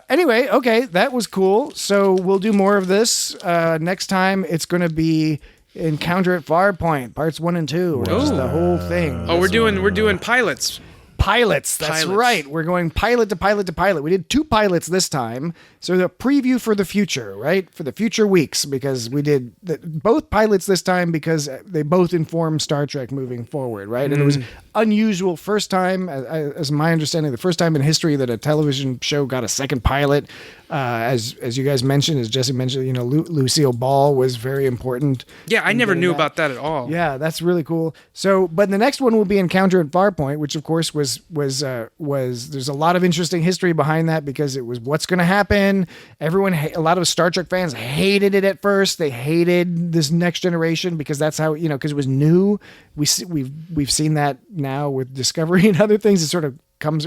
Anyway, okay, that was cool. So we'll do more of this. Next time, it's going to be Encounter at Farpoint, parts 1 and 2, or just the whole thing. Oh, we're doing pilots. Pilots, that's right. We're going pilot to pilot to pilot. We did 2 pilots this time. So the preview for the future, right? For the future weeks, because we did both pilots this time because they both inform Star Trek moving forward, right? And it was unusual first time, as my understanding, the first time in history that a television show got a second pilot. As you guys mentioned, as Jesse mentioned, Lucille Ball was very important. Yeah, I never knew about that at all. Yeah, that's really cool. So, but the next one will be Encounter at Farpoint, which of course was there's a lot of interesting history behind that because it was what's going to happen. A lot of Star Trek fans hated it at first. They hated this Next Generation because that's how because it was new. We've seen that now with Discovery and other things. It sort of comes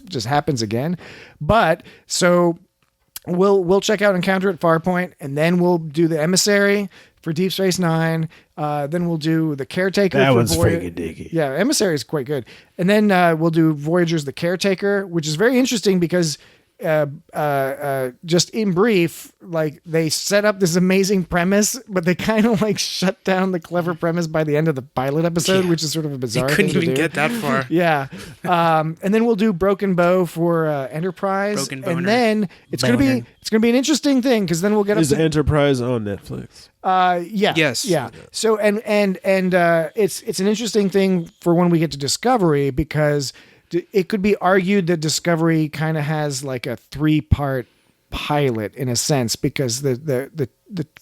just happens again. But so. We'll check out Encounter at Farpoint, and then we'll do the Emissary for Deep Space Nine. Then we'll do the Caretaker. That for one's Voyager. freaking dicky. Yeah, Emissary is quite good. And then we'll do Voyager's The Caretaker, which is very interesting because just in brief, like they set up this amazing premise, but they kind of like shut down the clever premise by the end of the pilot episode, which is sort of a bizarre thing to do. Couldn't even get that far. Yeah. And then we'll do Broken Bow for Enterprise. Broken Boner. And then it's going to be an interesting thing because then we'll get up to Enterprise on Netflix. Yeah. Yes. Yeah. So and it's an interesting thing for when we get to Discovery because it could be argued that Discovery kind of has like a 3-part pilot in a sense because the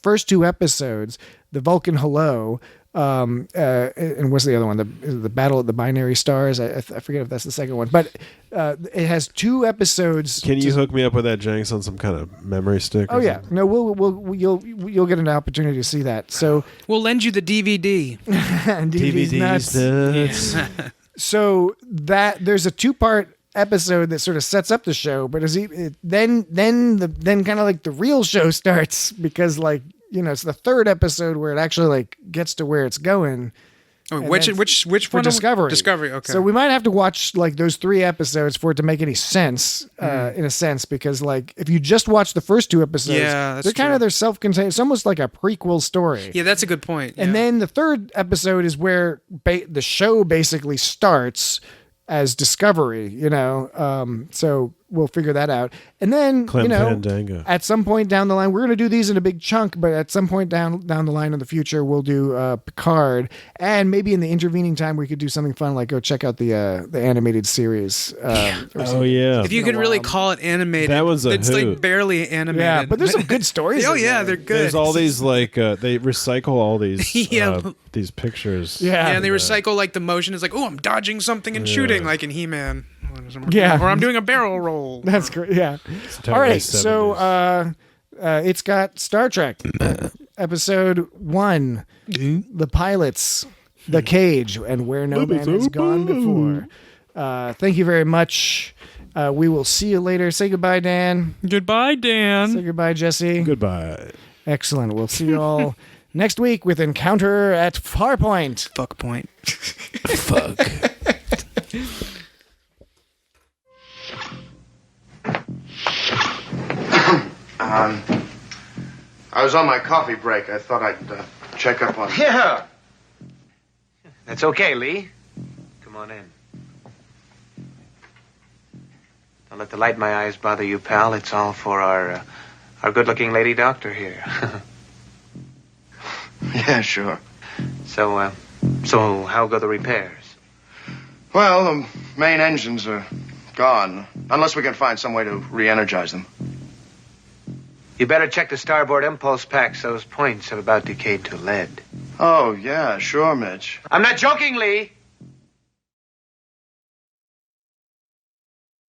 first 2 episodes, the Vulcan Hello, And what's the other one? The Battle of the Binary Stars. I forget if that's the second one, but it has 2 episodes. Can you hook me up with that, Jenks, on some kind of memory stick? Oh yeah, no, you'll get an opportunity to see that. So we'll lend you the DVD. DVD's nuts. So that there's a 2-part episode that sort of sets up the show, but then kind of like the real show starts, because like, it's the 3rd episode where it actually like gets to where it's going. Oh, which one? Discovery. Discovery. Okay. So we might have to watch like those 3 episodes for it to make any sense, in a sense, because like if you just watch the first 2 episodes, they're self-contained. It's almost like a prequel story. Yeah, that's a good point. And then the 3rd episode is where the show basically starts as Discovery, so we'll figure that out. And then, Fandango. at some point down the line, we're going to do these in a big chunk, but at some point down the line in the future, we'll do Picard. And maybe in the intervening time, we could do something fun, like go check out the animated series. Oh, yeah. If you could really call it animated. That was it's hoot. like barely animated. Yeah, but there's some good stories. Oh, yeah, they're good. There's all these, like, they recycle all these these pictures. Yeah. And they recycle, like, the motion is like, oh, I'm dodging something and shooting, like in He-Man. Yeah. Or I'm doing a barrel roll. That's great. Yeah. Totally All right. 70s. So it's got Star Trek episode 1, The Pilots, The Cage, and Where No Man Has Gone Before. Thank you very much. We will see you later. Say goodbye, Dan. Goodbye, Dan. Say goodbye, Jesse. Goodbye. Excellent. We'll see you all next week with Encounter at Farpoint. Fuck point. Fuck. I was on my coffee break. I thought I'd check up on... Yeah. That's okay, Lee. Come on in. Don't let the light in my eyes bother you, pal. It's all for our good-looking lady doctor here. Yeah, sure. So how go the repairs? Well, the main engines are gone. Unless we can find some way to re-energize them. You better check the starboard impulse packs. Those points have about decayed to lead. Oh, yeah, sure, Mitch. I'm not joking, Lee.